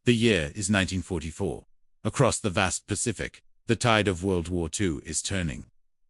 The year is 1944. Across the vast Pacific, the tide of World War II is turning.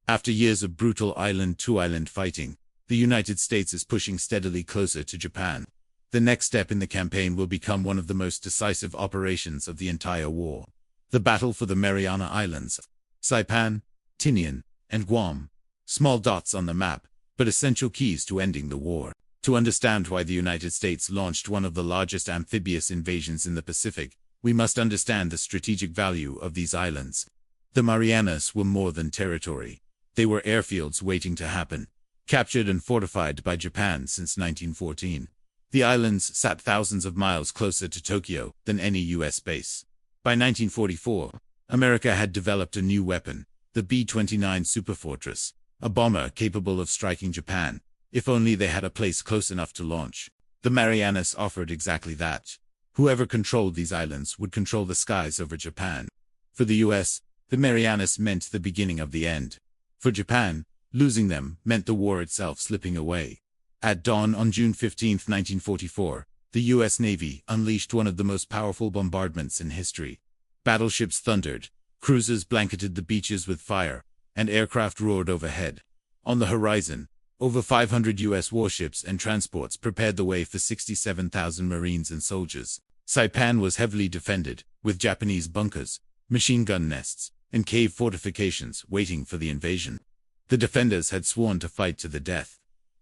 After years of brutal island-to-island fighting, the United States is pushing steadily closer to Japan. The next step in the campaign will become one of the most decisive operations of the entire war. The battle for the Mariana Islands, Saipan, Tinian, and Guam. Small dots on the map, but essential keys to ending the war. To understand why the United States launched one of the largest amphibious invasions in the Pacific, we must understand the strategic value of these islands. The Marianas were more than territory. They were airfields waiting to happen, captured and fortified by Japan since 1914. The islands sat thousands of miles closer to Tokyo than any U.S. base. By 1944, America had developed a new weapon, the B-29 Superfortress, a bomber capable of striking Japan, if only they had a place close enough to launch. The Marianas offered exactly that. Whoever controlled these islands would control the skies over Japan. For the U.S., the Marianas meant the beginning of the end. For Japan, losing them meant the war itself slipping away. At dawn on June 15, 1944, the U.S. Navy unleashed one of the most powerful bombardments in history. Battleships thundered, cruisers blanketed the beaches with fire, and aircraft roared overhead. On the horizon, over 500 U.S. warships and transports prepared the way for 67,000 Marines and soldiers. Saipan was heavily defended, with Japanese bunkers, machine gun nests, and cave fortifications waiting for the invasion. The defenders had sworn to fight to the death.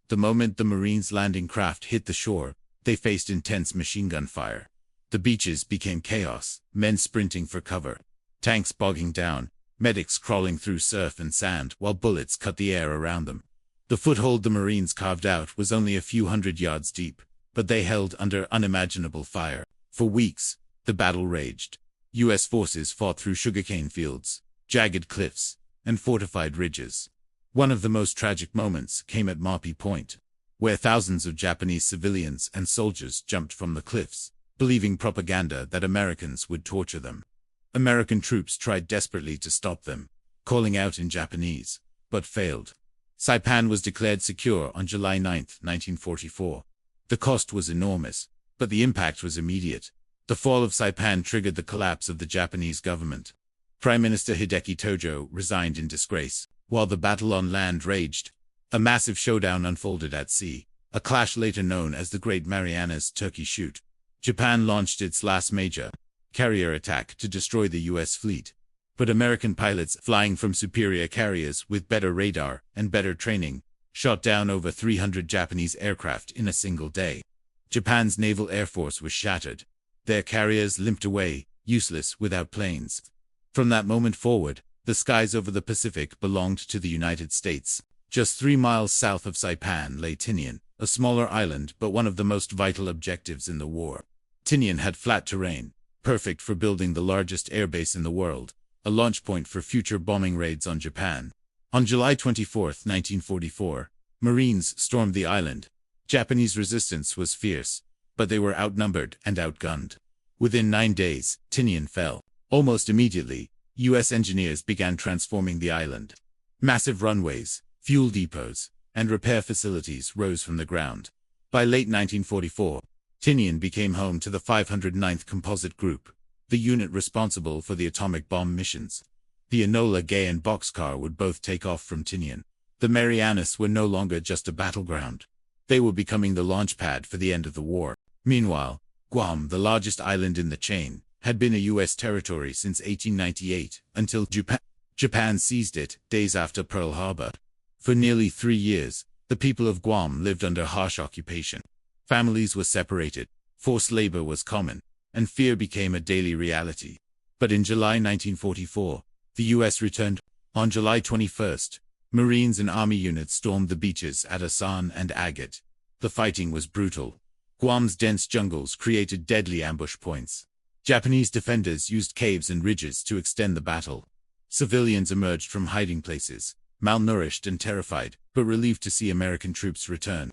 The moment the Marines' landing craft hit the shore, they faced intense machine gun fire. The beaches became chaos, men sprinting for cover, tanks bogging down, medics crawling through surf and sand while bullets cut the air around them. The foothold the Marines carved out was only a few hundred yards deep, but they held under unimaginable fire. For weeks, the battle raged. U.S. forces fought through sugarcane fields, jagged cliffs, and fortified ridges. One of the most tragic moments came at Mapi Point, where thousands of Japanese civilians and soldiers jumped from the cliffs, believing propaganda that Americans would torture them. American troops tried desperately to stop them, calling out in Japanese, but failed. Saipan was declared secure on July 9, 1944. The cost was enormous, but the impact was immediate. The fall of Saipan triggered the collapse of the Japanese government. Prime Minister Hideki Tojo resigned in disgrace. While the battle on land raged, a massive showdown unfolded at sea, a clash later known as the Great Marianas Turkey Shoot. Japan launched its last major carrier attack to destroy the U.S. fleet, but American pilots flying from superior carriers with better radar and better training shot down over 300 Japanese aircraft in a single day. Japan's naval air force was shattered. Their carriers limped away, useless without planes. From that moment forward, the skies over the Pacific belonged to the United States. Just 3 miles south of Saipan lay Tinian, a smaller island but one of the most vital objectives in the war. Tinian had flat terrain, perfect for building the largest airbase in the world, a launch point for future bombing raids on Japan. On July 24, 1944, Marines stormed the island. Japanese resistance was fierce, but they were outnumbered and outgunned. Within 9 days, Tinian fell. Almost immediately, U.S. engineers began transforming the island. Massive runways, fuel depots, and repair facilities rose from the ground. By late 1944, Tinian became home to the 509th Composite Group, the unit responsible for the atomic bomb missions. The Enola Gay and Boxcar would both take off from Tinian. The Marianas were no longer just a battleground. They were becoming the launch pad for the end of the war. Meanwhile, Guam, the largest island in the chain, had been a U.S. territory since 1898, until Japan seized it days after Pearl Harbor. For nearly 3 years, the people of Guam lived under harsh occupation. Families were separated, forced labor was common, and fear became a daily reality. But in July 1944, the U.S. returned. On July 21st, Marines and Army units stormed the beaches at Asan and Agate. The fighting was brutal. Guam's dense jungles created deadly ambush points. Japanese defenders used caves and ridges to extend the battle. Civilians emerged from hiding places, malnourished and terrified, but relieved to see American troops return.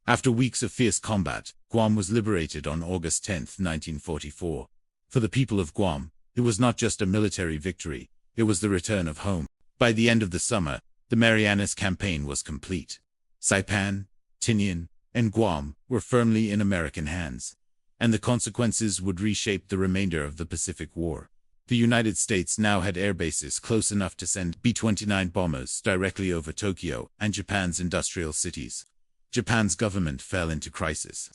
After weeks of fierce combat, Guam was liberated on August 10, 1944. For the people of Guam, it was not just a military victory, it was the return of home. By the end of the summer, the Marianas campaign was complete. Saipan, Tinian, and Guam were firmly in American hands. and the consequences would reshape the remainder of the Pacific War. The United States now had air bases close enough to send B-29 bombers directly over Tokyo and Japan's industrial cities. Japan's government fell into crisis.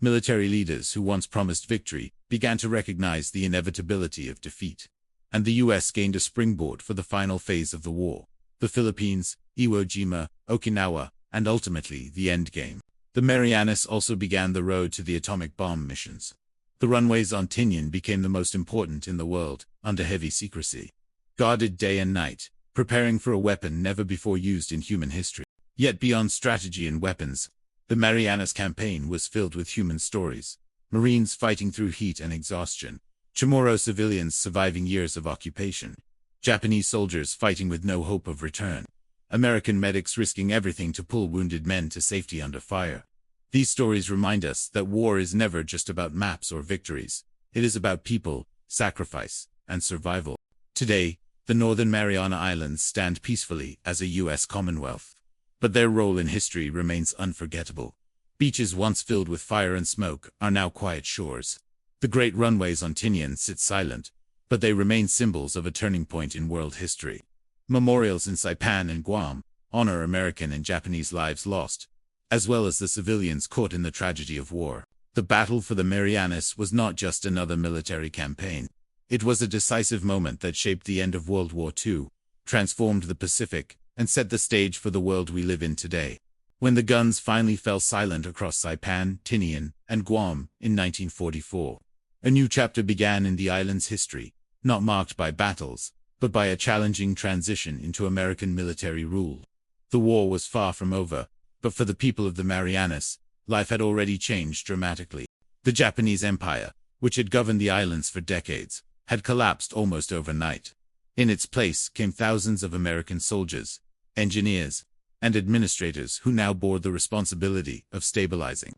Military leaders who once promised victory began to recognize the inevitability of defeat. And the U.S. gained a springboard for the final phase of the war: the Philippines, Iwo Jima, Okinawa, and ultimately the endgame. The Marianas also began the road to the atomic bomb missions. The runways on Tinian became the most important in the world, under heavy secrecy. Guarded day and night, preparing for a weapon never before used in human history. Yet beyond strategy and weapons, the Marianas campaign was filled with human stories. Marines fighting through heat and exhaustion. Chamorro civilians surviving years of occupation. Japanese soldiers fighting with no hope of return. American medics risking everything to pull wounded men to safety under fire. These stories remind us that war is never just about maps or victories. It is about people, sacrifice, and survival. Today, the Northern Mariana Islands stand peacefully as a U.S. Commonwealth. But their role in history remains unforgettable. Beaches once filled with fire and smoke are now quiet shores. The great runways on Tinian sit silent, but they remain symbols of a turning point in world history. Memorials in Saipan and Guam honor American and Japanese lives lost, as well as the civilians caught in the tragedy of war. The battle for the Marianas was not just another military campaign. It was a decisive moment that shaped the end of World War II, transformed the Pacific, and set the stage for the world we live in today. When the guns finally fell silent across Saipan, Tinian, and Guam in 1944, a new chapter began in the island's history, not marked by battles, but by a challenging transition into American military rule. The war was far from over, but for the people of the Marianas, life had already changed dramatically. The Japanese Empire, which had governed the islands for decades, had collapsed almost overnight. In its place came thousands of American soldiers, engineers, and administrators who now bore the responsibility of stabilizing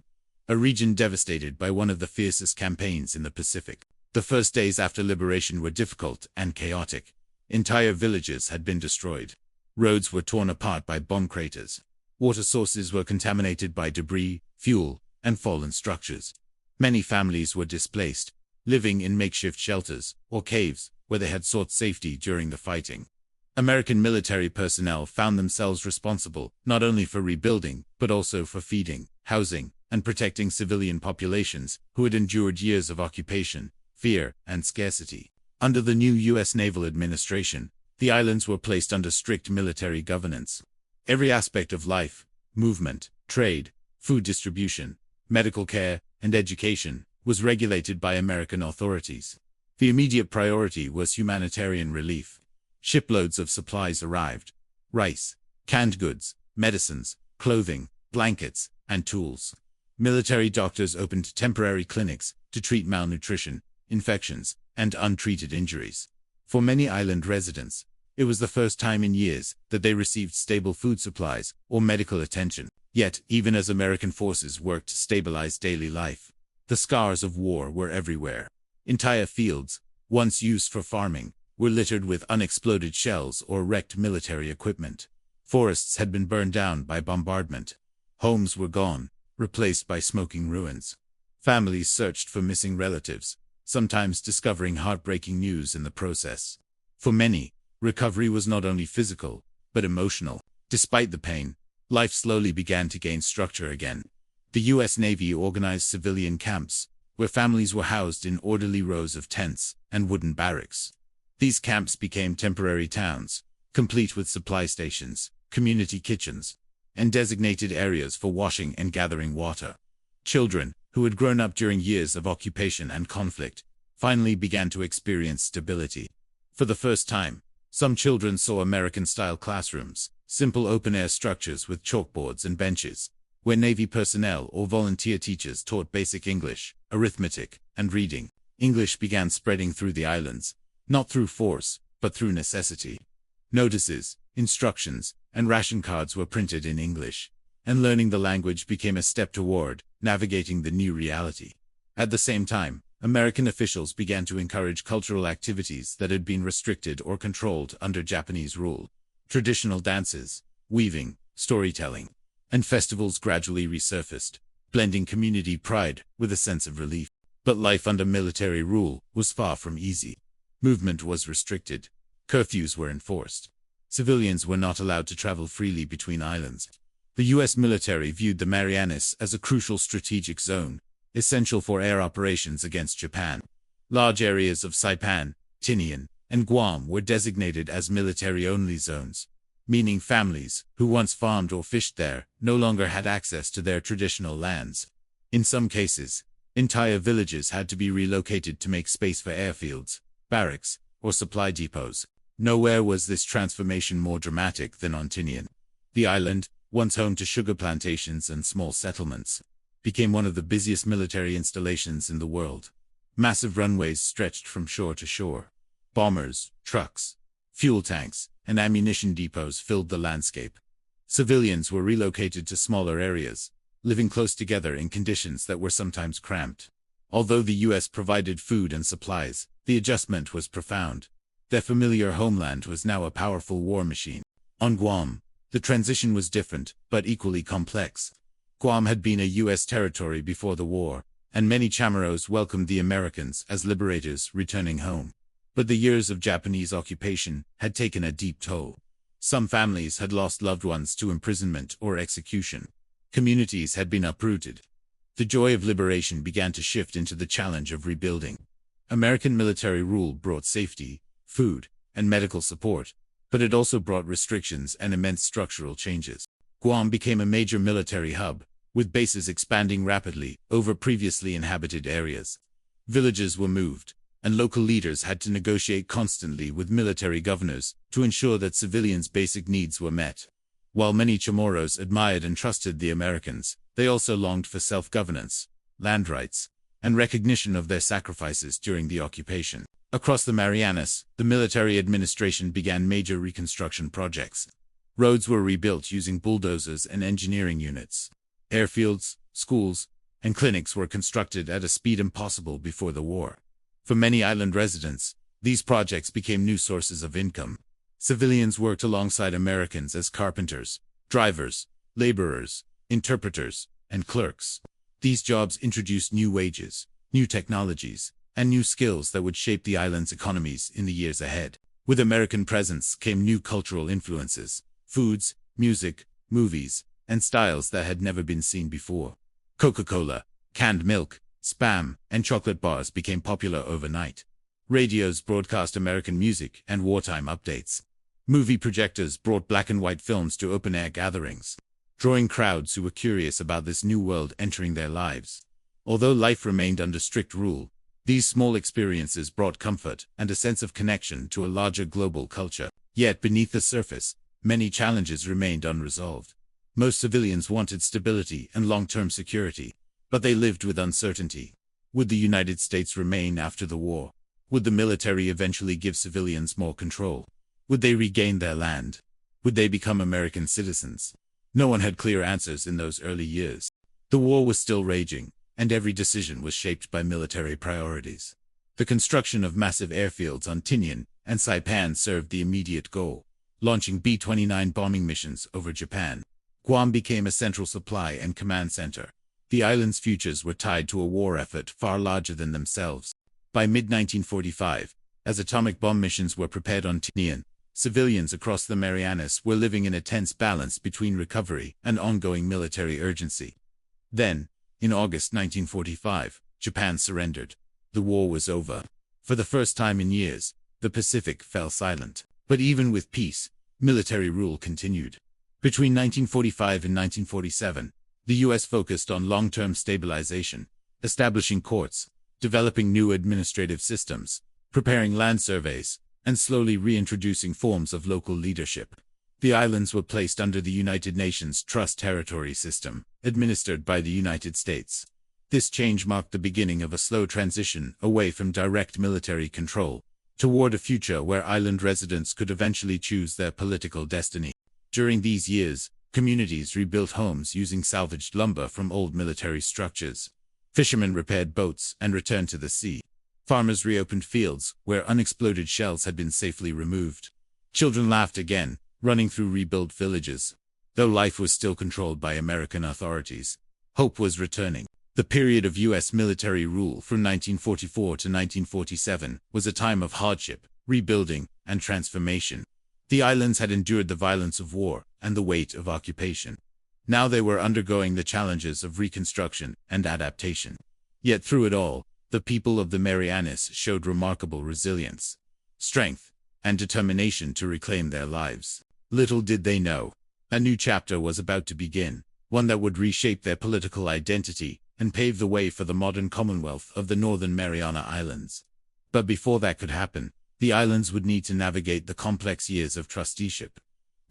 a region devastated by one of the fiercest campaigns in the Pacific. The first days after liberation were difficult and chaotic. Entire villages had been destroyed. Roads were torn apart by bomb craters. Water sources were contaminated by debris, fuel, and fallen structures. Many families were displaced, living in makeshift shelters or caves where they had sought safety during the fighting. American military personnel found themselves responsible not only for rebuilding, but also for feeding, housing, and protecting civilian populations who had endured years of occupation, fear, and scarcity. Under the new U.S. naval administration, the islands were placed under strict military governance. Every aspect of life, movement, trade, food distribution, medical care, and education was regulated by American authorities. The immediate priority was humanitarian relief. Shiploads of supplies arrived: rice, canned goods, medicines, clothing, blankets, and tools. Military doctors opened temporary clinics to treat malnutrition, infections, and untreated injuries. For many island residents, it was the first time in years that they received stable food supplies or medical attention. Yet, even as American forces worked to stabilize daily life, the scars of war were everywhere. Entire fields, once used for farming, were littered with unexploded shells or wrecked military equipment. Forests had been burned down by bombardment. Homes were gone, replaced by smoking ruins. Families searched for missing relatives, sometimes discovering heartbreaking news in the process. For many, recovery was not only physical, but emotional. Despite the pain, life slowly began to gain structure again. The U.S. Navy organized civilian camps, where families were housed in orderly rows of tents and wooden barracks. These camps became temporary towns, complete with supply stations, community kitchens, and designated areas for washing and gathering water. Children, who had grown up during years of occupation and conflict, finally began to experience stability. For the first time, some children saw American-style classrooms, simple open-air structures with chalkboards and benches, where Navy personnel or volunteer teachers taught basic English, arithmetic, and reading. English began spreading through the islands, not through force, but through necessity. Notices, instructions, and ration cards were printed in English, and learning the language became a step toward navigating the new reality. At the same time, American officials began to encourage cultural activities that had been restricted or controlled under Japanese rule. Traditional dances, weaving, storytelling, and festivals gradually resurfaced, blending community pride with a sense of relief. But life under military rule was far from easy. Movement was restricted. Curfews were enforced. Civilians were not allowed to travel freely between islands. The U.S. military viewed the Marianas as a crucial strategic zone, essential for air operations against Japan. Large areas of Saipan, Tinian, and Guam were designated as military-only zones, meaning families who once farmed or fished there no longer had access to their traditional lands. In some cases, entire villages had to be relocated to make space for airfields, barracks, or supply depots. Nowhere was this transformation more dramatic than on Tinian. The island, once home to sugar plantations and small settlements, became one of the busiest military installations in the world. Massive runways stretched from shore to shore. Bombers, trucks, fuel tanks, and ammunition depots filled the landscape. Civilians were relocated to smaller areas, living close together in conditions that were sometimes cramped. Although the U.S. provided food and supplies, the adjustment was profound. Their familiar homeland was now a powerful war machine. On Guam, the transition was different, but equally complex. Guam had been a U.S. territory before the war, and many Chamorros welcomed the Americans as liberators returning home. But the years of Japanese occupation had taken a deep toll. Some families had lost loved ones to imprisonment or execution. Communities had been uprooted. The joy of liberation began to shift into the challenge of rebuilding. American military rule brought safety, food, and medical support, but it also brought restrictions and immense structural changes. Guam became a major military hub, with bases expanding rapidly over previously inhabited areas. Villages were moved, and local leaders had to negotiate constantly with military governors to ensure that civilians' basic needs were met. While many Chamorros admired and trusted the Americans, they also longed for self-governance, land rights, and recognition of their sacrifices during the occupation. Across the Marianas, the military administration began major reconstruction projects. Roads were rebuilt using bulldozers and engineering units. Airfields, schools, and clinics were constructed at a speed impossible before the war. For many island residents, these projects became new sources of income. Civilians worked alongside Americans as carpenters, drivers, laborers, interpreters, and clerks. These jobs introduced new wages, new technologies, and new skills that would shape the island's economies in the years ahead. With American presence came new cultural influences, foods, music, movies, and styles that had never been seen before. Coca-Cola, canned milk, Spam, and chocolate bars became popular overnight. Radios broadcast American music and wartime updates. Movie projectors brought black and white films to open-air gatherings, drawing crowds who were curious about this new world entering their lives. Although life remained under strict rule, these small experiences brought comfort and a sense of connection to a larger global culture. Yet beneath the surface, many challenges remained unresolved. Most civilians wanted stability and long-term security, but they lived with uncertainty. Would the United States remain after the war? Would the military eventually give civilians more control? Would they regain their land? Would they become American citizens? No one had clear answers in those early years. The war was still raging, and every decision was shaped by military priorities. The construction of massive airfields on Tinian and Saipan served the immediate goal, launching B-29 bombing missions over Japan. Guam became a central supply and command center. The island's futures were tied to a war effort far larger than themselves. By mid-1945, as atomic bomb missions were prepared on Tinian, civilians across the Marianas were living in a tense balance between recovery and ongoing military urgency. Then, in August 1945, Japan surrendered. The war was over. For the first time in years, the Pacific fell silent. But even with peace, military rule continued. Between 1945 and 1947, the U.S. focused on long-term stabilization, establishing courts, developing new administrative systems, preparing land surveys, and slowly reintroducing forms of local leadership. The islands were placed under the United Nations Trust Territory System, administered by the United States. This change marked the beginning of a slow transition away from direct military control, toward a future where island residents could eventually choose their political destiny. During these years, communities rebuilt homes using salvaged lumber from old military structures. Fishermen repaired boats and returned to the sea. Farmers reopened fields where unexploded shells had been safely removed. Children laughed again, running through rebuilt villages. Though life was still controlled by American authorities, hope was returning. The period of U.S. military rule from 1944 to 1947 was a time of hardship, rebuilding, and transformation. The islands had endured the violence of war and the weight of occupation. Now they were undergoing the challenges of reconstruction and adaptation. Yet through it all, the people of the Marianas showed remarkable resilience, strength, and determination to reclaim their lives. Little did they know, a new chapter was about to begin, one that would reshape their political identity and pave the way for the modern Commonwealth of the Northern Mariana Islands. But before that could happen, the islands would need to navigate the complex years of trusteeship,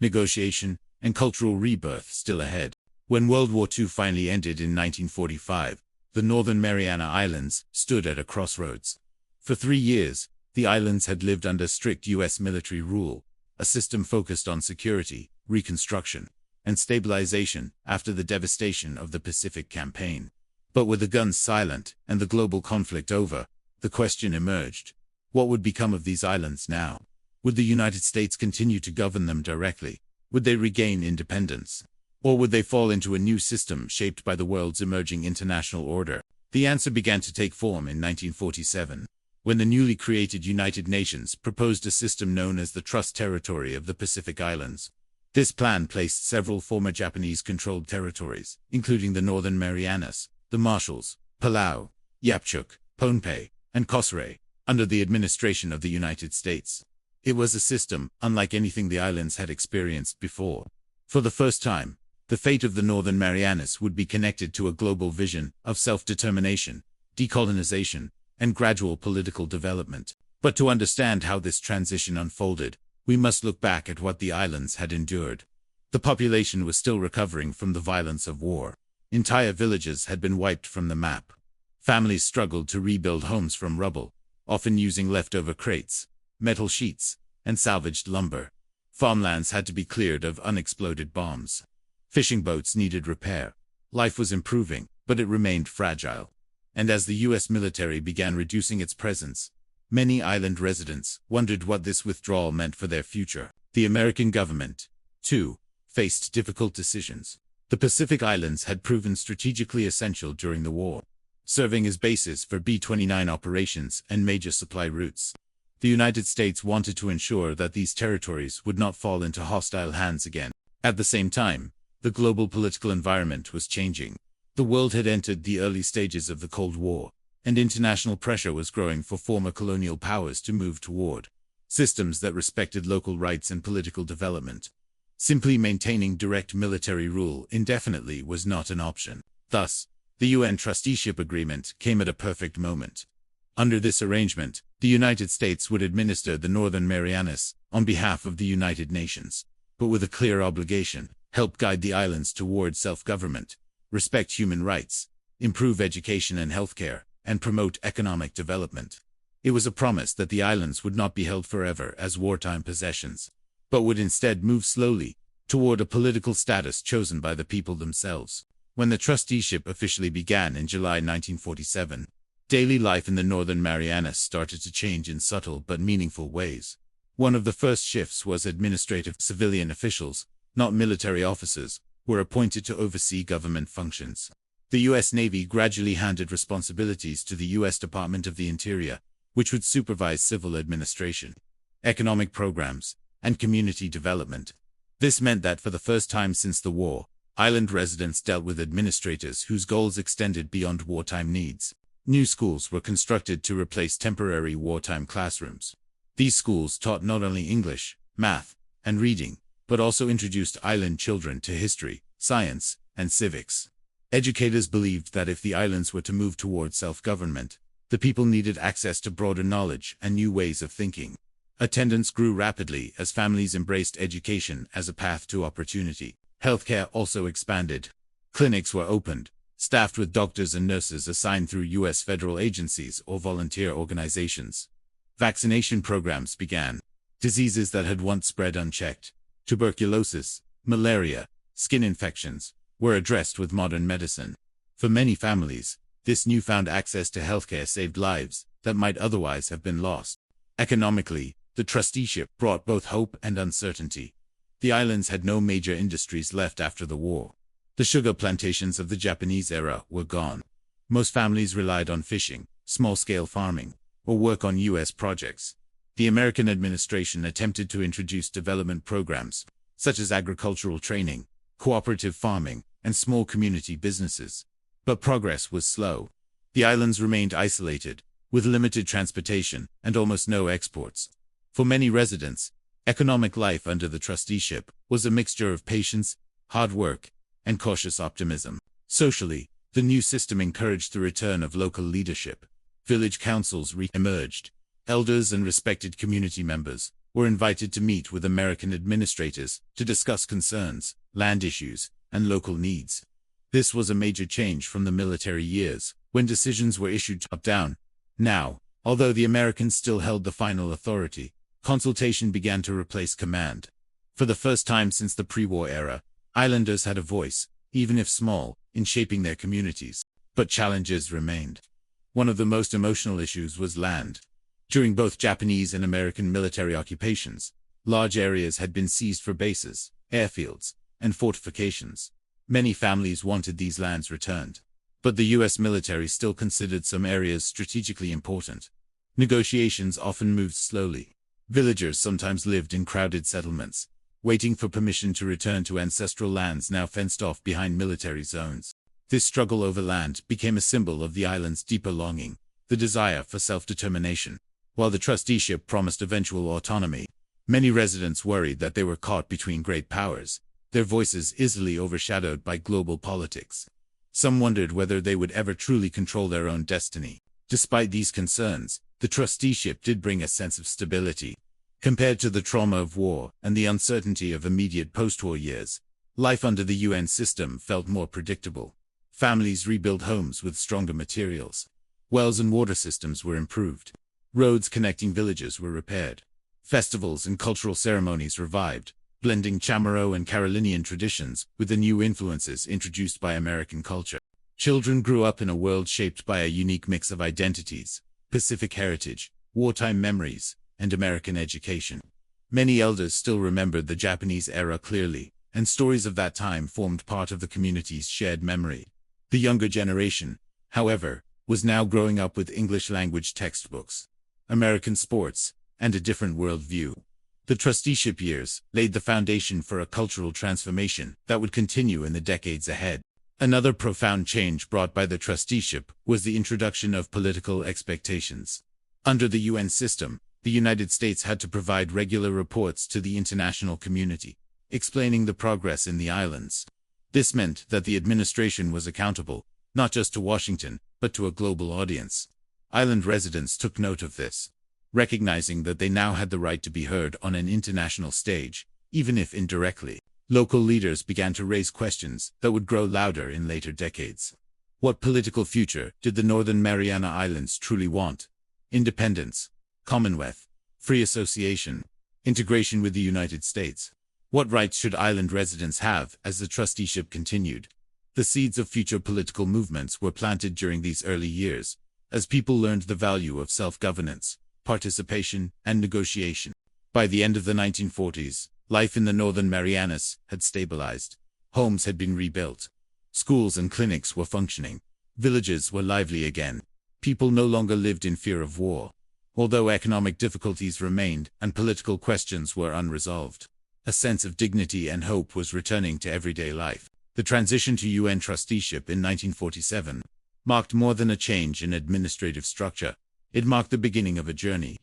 negotiation, and cultural rebirth still ahead. When World War II finally ended in 1945, the Northern Mariana Islands stood at a crossroads. For 3 years, the islands had lived under strict U.S. military rule, a system focused on security, reconstruction, and stabilization after the devastation of the Pacific Campaign. But with the guns silent and the global conflict over, the question emerged: what would become of these islands now? Would the United States continue to govern them directly? Would they regain independence? Or would they fall into a new system shaped by the world's emerging international order? The answer began to take form in 1947, when the newly created United Nations proposed a system known as the Trust Territory of the Pacific Islands. This plan placed several former Japanese-controlled territories, including the Northern Marianas, the Marshalls, Palau, Yapchuk, Pohnpei, and Kosrae, under the administration of the United States. It was a system unlike anything the islands had experienced before. For the first time, the fate of the Northern Marianas would be connected to a global vision of self-determination, decolonization, and gradual political development. But to understand how this transition unfolded, we must look back at what the islands had endured. The population was still recovering from the violence of war. Entire villages had been wiped from the map. Families struggled to rebuild homes from rubble, often using leftover crates, metal sheets, and salvaged lumber. Farmlands had to be cleared of unexploded bombs. Fishing boats needed repair. Life was improving, but it remained fragile. And as the U.S. military began reducing its presence, many island residents wondered what this withdrawal meant for their future. The American government, too, faced difficult decisions. The Pacific Islands had proven strategically essential during the war, serving as bases for B-29 operations and major supply routes. The United States wanted to ensure that these territories would not fall into hostile hands again. At the same time, the global political environment was changing. The world had entered the early stages of the Cold War, and international pressure was growing for former colonial powers to move toward systems that respected local rights and political development. Simply maintaining direct military rule indefinitely was not an option. Thus, the UN trusteeship agreement came at a perfect moment. Under this arrangement, the United States would administer the Northern Marianas on behalf of the United Nations, but with a clear obligation: help guide the islands toward self-government, respect human rights, improve education and healthcare, and promote economic development. It was a promise that the islands would not be held forever as wartime possessions, but would instead move slowly toward a political status chosen by the people themselves. When the trusteeship officially began in July 1947, daily life in the Northern Marianas started to change in subtle but meaningful ways. One of the first shifts was administrative. Civilian officials, not military officers, were appointed to oversee government functions. The U.S. Navy gradually handed responsibilities to the U.S. Department of the Interior, which would supervise civil administration, economic programs, and community development. This meant that for the first time since the war, island residents dealt with administrators whose goals extended beyond wartime needs. New schools were constructed to replace temporary wartime classrooms. These schools taught not only English, math, and reading, but also introduced island children to history, science, and civics. Educators believed that if the islands were to move toward self-government, the people needed access to broader knowledge and new ways of thinking. Attendance grew rapidly as families embraced education as a path to opportunity. Healthcare also expanded. Clinics were opened, staffed with doctors and nurses assigned through U.S. federal agencies or volunteer organizations. Vaccination programs began. Diseases that had once spread unchecked, tuberculosis, malaria, skin infections, were addressed with modern medicine. For many families, this newfound access to healthcare saved lives that might otherwise have been lost. Economically, the trusteeship brought both hope and uncertainty. The islands had no major industries left after the war. The sugar plantations of the Japanese era were gone. Most families relied on fishing, small-scale farming, or work on U.S. projects. The American administration attempted to introduce development programs, such as agricultural training, cooperative farming, and small community businesses. But progress was slow. The islands remained isolated, with limited transportation and almost no exports. For many residents, economic life under the trusteeship was a mixture of patience, hard work, and cautious optimism. Socially, the new system encouraged the return of local leadership. Village councils re-emerged. Elders and respected community members were invited to meet with American administrators to discuss concerns, land issues, and local needs. This was a major change from the military years, when decisions were issued top-down. Now, although the Americans still held the final authority, consultation began to replace command. For the first time since the pre-war era, islanders had a voice, even if small, in shaping their communities. But challenges remained. One of the most emotional issues was land. During both Japanese and American military occupations, large areas had been seized for bases, airfields, and fortifications. Many families wanted these lands returned. But the U.S. military still considered some areas strategically important. Negotiations often moved slowly. Villagers sometimes lived in crowded settlements, waiting for permission to return to ancestral lands now fenced off behind military zones. This struggle over land became a symbol of the island's deeper longing, the desire for self-determination. While the trusteeship promised eventual autonomy, many residents worried that they were caught between great powers, their voices easily overshadowed by global politics. Some wondered whether they would ever truly control their own destiny. Despite these concerns, the trusteeship did bring a sense of stability. Compared to the trauma of war and the uncertainty of immediate post-war years, life under the UN system felt more predictable. Families rebuilt homes with stronger materials. Wells and water systems were improved. Roads connecting villages were repaired. Festivals and cultural ceremonies revived, blending Chamorro and Carolinian traditions with the new influences introduced by American culture. Children grew up in a world shaped by a unique mix of identities, Pacific heritage, wartime memories, and American education. Many elders still remembered the Japanese era clearly, and stories of that time formed part of the community's shared memory. The younger generation, however, was now growing up with English-language textbooks, American sports, and a different worldview. The trusteeship years laid the foundation for a cultural transformation that would continue in the decades ahead. Another profound change brought by the trusteeship was the introduction of political expectations. Under the UN system, the United States had to provide regular reports to the international community, explaining the progress in the islands. This meant that the administration was accountable, not just to Washington, but to a global audience. Island residents took note of this, recognizing that they now had the right to be heard on an international stage, even if indirectly. Local leaders began to raise questions that would grow louder in later decades. What political future did the Northern Mariana Islands truly want? Independence, Commonwealth, free association, integration with the United States. What rights should island residents have as the trusteeship continued? The seeds of future political movements were planted during these early years, as people learned the value of self-governance, participation, and negotiation. By the end of the 1940s, life in the Northern Marianas had stabilized. Homes had been rebuilt. Schools and clinics were functioning. Villages were lively again. People no longer lived in fear of war. Although economic difficulties remained and political questions were unresolved, a sense of dignity and hope was returning to everyday life. The transition to UN trusteeship in 1947 marked more than a change in administrative structure. It marked the beginning of a journey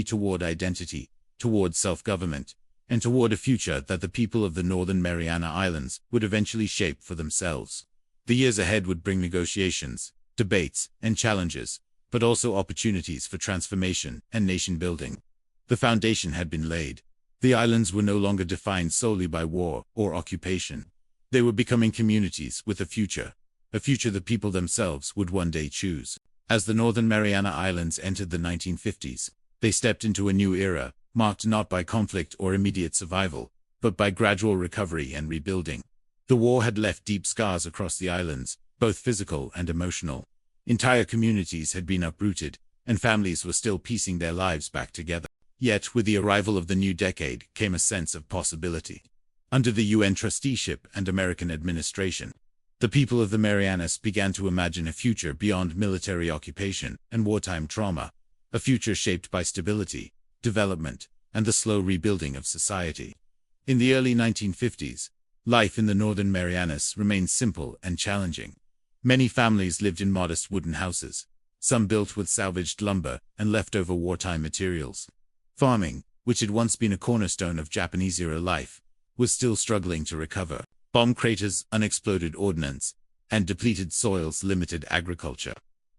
toward identity, toward self-government, and toward a future that the people of the Northern Mariana Islands would eventually shape for themselves. The years ahead would bring negotiations, debates, and challenges, but also opportunities for transformation and nation-building. The foundation had been laid. The islands were no longer defined solely by war or occupation. They were becoming communities with a future the people themselves would one day choose. As the Northern Mariana Islands entered the 1950s, they stepped into a new era, marked not by conflict or immediate survival, but by gradual recovery and rebuilding. The war had left deep scars across the islands, both physical and emotional. Entire communities had been uprooted, and families were still piecing their lives back together. Yet, with the arrival of the new decade came a sense of possibility. Under the UN trusteeship and American administration, The people of the Marianas began to imagine a future beyond military occupation and wartime trauma, a future shaped by stability, development, and the slow rebuilding of society. In the early 1950s, life in the Northern Marianas remained simple and challenging. Many families lived in modest wooden houses, some built with salvaged lumber and leftover wartime materials. Farming, which had once been a cornerstone of Japanese-era life, was still struggling to recover. Bomb craters, unexploded ordnance, and depleted soils limited agriculture.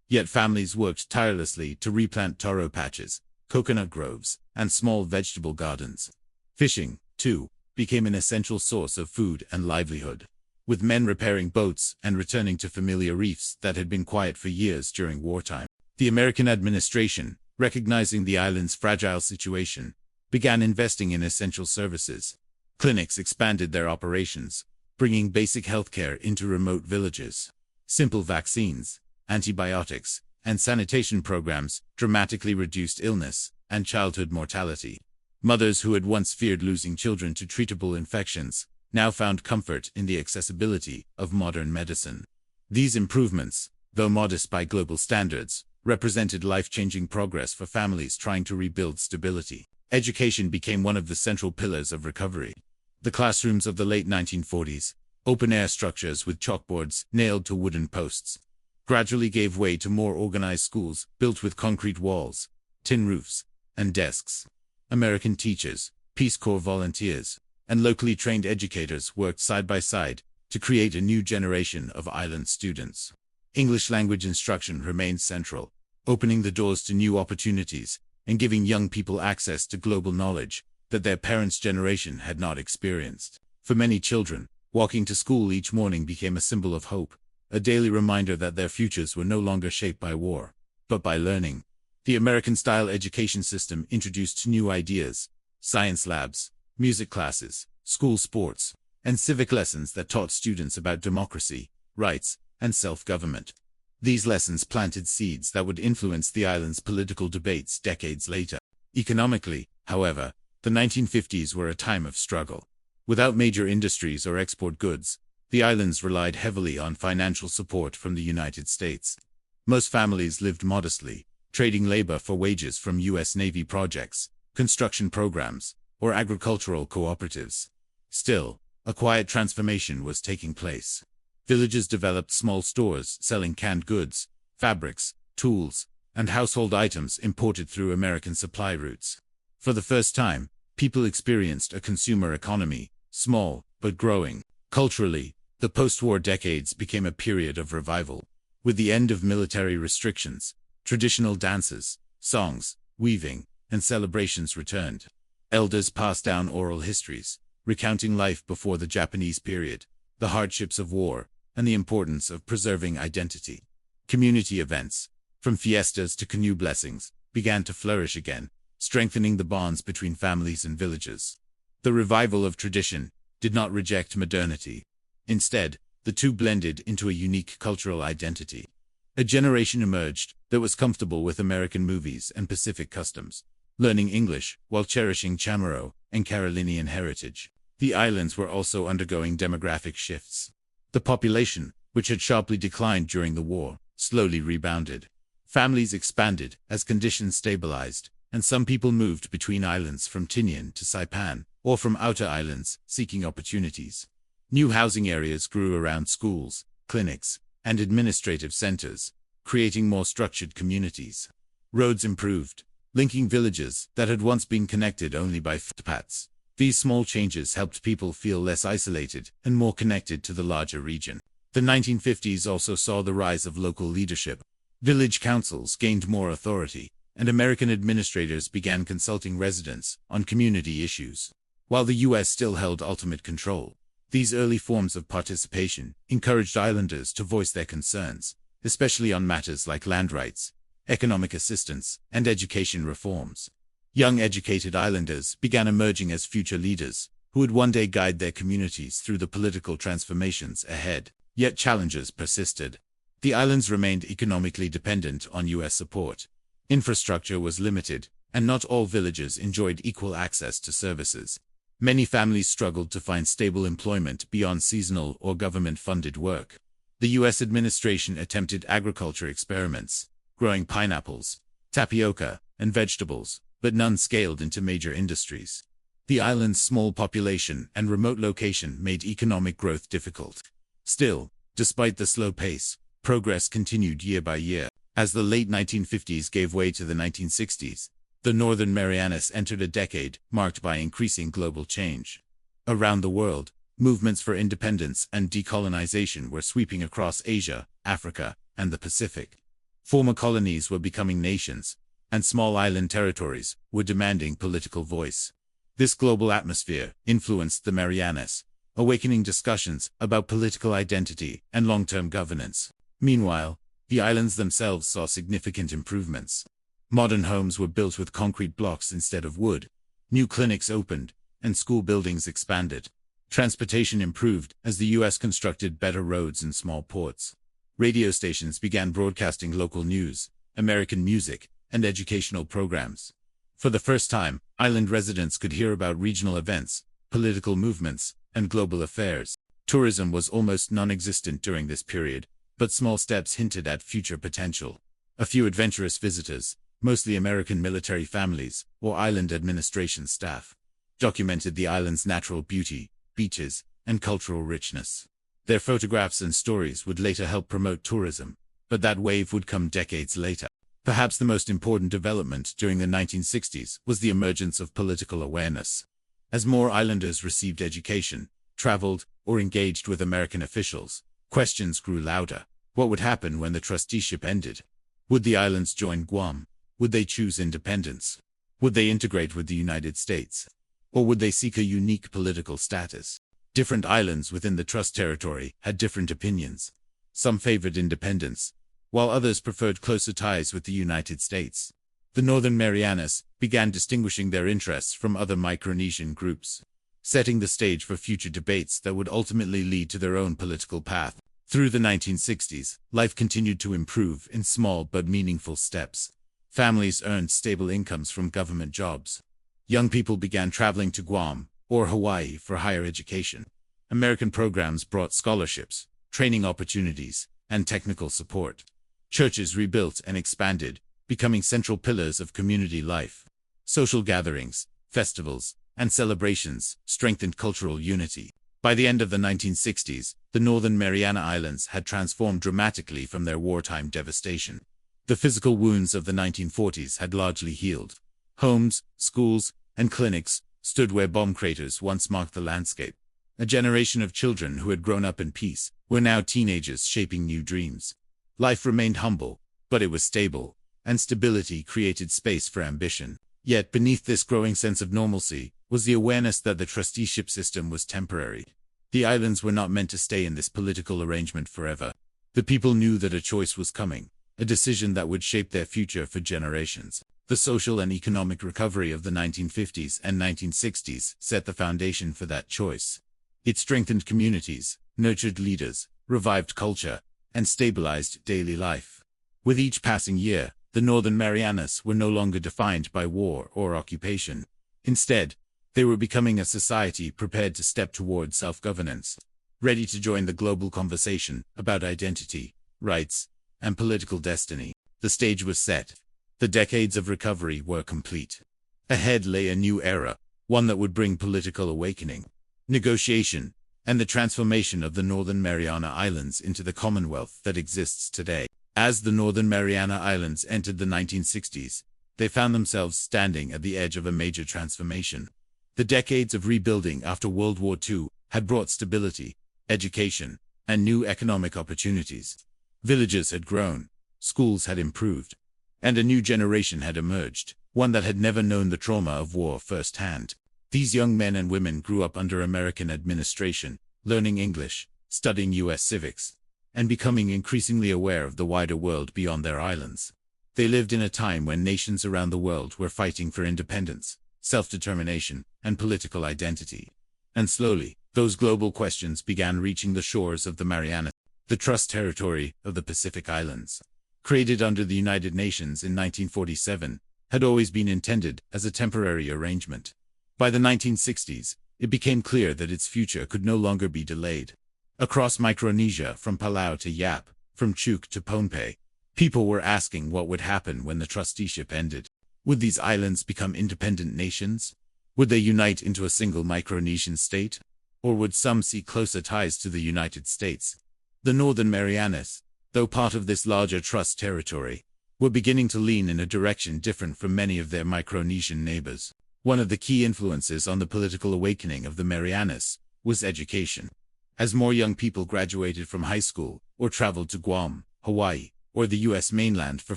Yet families worked tirelessly to replant taro patches, coconut groves, and small vegetable gardens. Fishing, too, became an essential source of food and livelihood, with men repairing boats and returning to familiar reefs that had been quiet for years during wartime. The American administration, recognizing the island's fragile situation, began investing in essential services. Clinics expanded their operations, bringing basic healthcare into remote villages. Simple vaccines, antibiotics, and sanitation programs dramatically reduced illness and childhood mortality. Mothers who had once feared losing children to treatable infections now found comfort in the accessibility of modern medicine. These improvements, though modest by global standards, represented life-changing progress for families trying to rebuild stability. Education became one of the central pillars of recovery. The classrooms of the late 1940s, open-air structures with chalkboards nailed to wooden posts, gradually gave way to more organized schools built with concrete walls, tin roofs, and desks. American teachers, Peace Corps volunteers, and locally trained educators worked side by side to create a new generation of island students. English language instruction remained central, opening the doors to new opportunities and giving young people access to global knowledge that their parents' generation had not experienced. For many children, walking to school each morning became a symbol of hope, a daily reminder that their futures were no longer shaped by war, but by learning. The American-style education system introduced new ideas, science labs, music classes, school sports, and civic lessons that taught students about democracy, rights, and self-government. These lessons planted seeds that would influence the island's political debates decades later. Economically, however, the 1950s were a time of struggle. Without major industries or export goods, the islands relied heavily on financial support from the United States. Most families lived modestly, trading labor for wages from U.S. Navy projects, construction programs, or agricultural cooperatives. Still, a quiet transformation was taking place. Villages developed small stores selling canned goods, fabrics, tools, and household items imported through American supply routes. For the first time, people experienced a consumer economy, small but growing. Culturally, the post-war decades became a period of revival. With the end of military restrictions, traditional dances, songs, weaving, and celebrations returned. Elders passed down oral histories, recounting life before the Japanese period, the hardships of war, and the importance of preserving identity. Community events, from fiestas to canoe blessings, began to flourish again, strengthening the bonds between families and villages. The revival of tradition did not reject modernity. Instead, the two blended into a unique cultural identity. A generation emerged that was comfortable with American movies and Pacific customs, learning English while cherishing Chamorro and Carolinian heritage. The islands were also undergoing demographic shifts. The population, which had sharply declined during the war, slowly rebounded. Families expanded as conditions stabilized, and some people moved between islands from Tinian to Saipan, or from outer islands, seeking opportunities. New housing areas grew around schools, clinics, and administrative centers, creating more structured communities. Roads improved, linking villages that had once been connected only by footpaths. These small changes helped people feel less isolated and more connected to the larger region. The 1950s also saw the rise of local leadership. Village councils gained more authority, and American administrators began consulting residents on community issues. While the U.S. still held ultimate control, these early forms of participation encouraged islanders to voice their concerns, especially on matters like land rights, economic assistance, and education reforms. Young educated islanders began emerging as future leaders, who would one day guide their communities through the political transformations ahead. Yet challenges persisted. The islands remained economically dependent on U.S. support. Infrastructure was limited, and not all villages enjoyed equal access to services. Many families struggled to find stable employment beyond seasonal or government-funded work. The U.S. administration attempted agriculture experiments, growing pineapples, tapioca, and vegetables, but none scaled into major industries. The island's small population and remote location made economic growth difficult. Still, despite the slow pace, progress continued year by year. As the late 1950s gave way to the 1960s, the Northern Marianas entered a decade marked by increasing global change. Around the world, movements for independence and decolonization were sweeping across Asia, Africa, and the Pacific. Former colonies were becoming nations, and small island territories were demanding political voice. This global atmosphere influenced the Marianas, awakening discussions about political identity and long-term governance. Meanwhile, the islands themselves saw significant improvements. Modern homes were built with concrete blocks instead of wood, new clinics opened, and school buildings expanded. Transportation improved as the U.S. constructed better roads and small ports. Radio stations began broadcasting local news, American music, and educational programs. For the first time, island residents could hear about regional events, political movements, and global affairs. Tourism was almost non-existent during this period, but small steps hinted at future potential. A few adventurous visitors, mostly American military families or island administration staff, documented the island's natural beauty, beaches, and cultural richness. Their photographs and stories would later help promote tourism, but that wave would come decades later. Perhaps the most important development during the 1960s was the emergence of political awareness. As more islanders received education, traveled, or engaged with American officials, questions grew louder. What would happen when the trusteeship ended? Would the islands join Guam? Would they choose independence? Would they integrate with the United States? Or would they seek a unique political status? Different islands within the trust territory had different opinions. Some favored independence, while others preferred closer ties with the United States. The Northern Marianas began distinguishing their interests from other Micronesian groups, setting the stage for future debates that would ultimately lead to their own political path. Through the 1960s, life continued to improve in small but meaningful steps. Families earned stable incomes from government jobs. Young people began traveling to Guam or Hawaii for higher education. American programs brought scholarships, training opportunities, and technical support. Churches rebuilt and expanded, becoming central pillars of community life. Social gatherings, festivals, and celebrations strengthened cultural unity. By the end of the 1960s, the Northern Mariana Islands had transformed dramatically from their wartime devastation. The physical wounds of the 1940s had largely healed. Homes, schools, and clinics stood where bomb craters once marked the landscape. A generation of children who had grown up in peace were now teenagers shaping new dreams. Life remained humble, but it was stable, and stability created space for ambition. Yet beneath this growing sense of normalcy was the awareness that the trusteeship system was temporary. The islands were not meant to stay in this political arrangement forever. The people knew that a choice was coming, a decision that would shape their future for generations. The social and economic recovery of the 1950s and 1960s set the foundation for that choice. It strengthened communities, nurtured leaders, revived culture, and stabilized daily life. With each passing year, the Northern Marianas were no longer defined by war or occupation. Instead, they were becoming a society prepared to step toward self-governance, ready to join the global conversation about identity, rights, and political destiny. The stage was set. The decades of recovery were complete. Ahead lay a new era, one that would bring political awakening, negotiation, and the transformation of the Northern Mariana Islands into the Commonwealth that exists today. As the Northern Mariana Islands entered the 1960s, they found themselves standing at the edge of a major transformation. The decades of rebuilding after World War II had brought stability, education, and new economic opportunities. Villages had grown, schools had improved, and a new generation had emerged, one that had never known the trauma of war firsthand. These young men and women grew up under American administration, learning English, studying U.S. civics, and becoming increasingly aware of the wider world beyond their islands. They lived in a time when nations around the world were fighting for independence, self-determination, and political identity. And slowly, those global questions began reaching the shores of the Marianas, the trust territory of the Pacific Islands. Created under the United Nations in 1947, had always been intended as a temporary arrangement. By the 1960s, it became clear that its future could no longer be delayed. Across Micronesia, from Palau to Yap, from Chuuk to Pohnpei, people were asking what would happen when the trusteeship ended. Would these islands become independent nations? Would they unite into a single Micronesian state? Or would some see closer ties to the United States? The Northern Marianas, though part of this larger trust territory, were beginning to lean in a direction different from many of their Micronesian neighbors. One of the key influences on the political awakening of the Marianas was education. As more young people graduated from high school or traveled to Guam, Hawaii, or the U.S. mainland for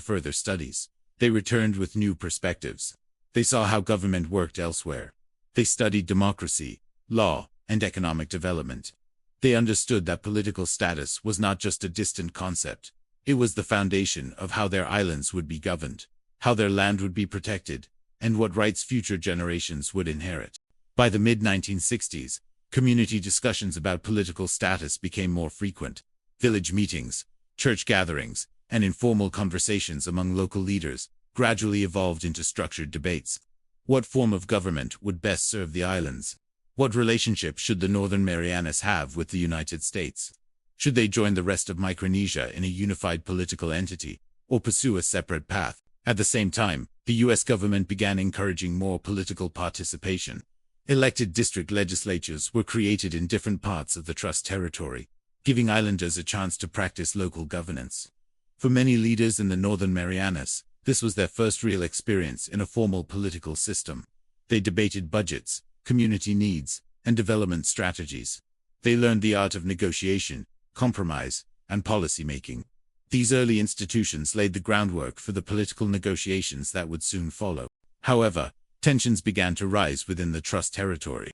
further studies, they returned with new perspectives. They saw how government worked elsewhere. They studied democracy, law, and economic development. They understood that political status was not just a distant concept. It was the foundation of how their islands would be governed, how their land would be protected, and what rights future generations would inherit. By the mid-1960s, community discussions about political status became more frequent. Village meetings, church gatherings, and informal conversations among local leaders gradually evolved into structured debates. What form of government would best serve the islands? What relationship should the Northern Marianas have with the United States? Should they join the rest of Micronesia in a unified political entity, or pursue a separate path? At the same time, the U.S. government began encouraging more political participation. Elected district legislatures were created in different parts of the trust territory, giving islanders a chance to practice local governance. For many leaders in the Northern Marianas, this was their first real experience in a formal political system. They debated budgets, community needs, and development strategies. They learned the art of negotiation, compromise, and policy-making. These early institutions laid the groundwork for the political negotiations that would soon follow. However, tensions began to rise within the trust territory.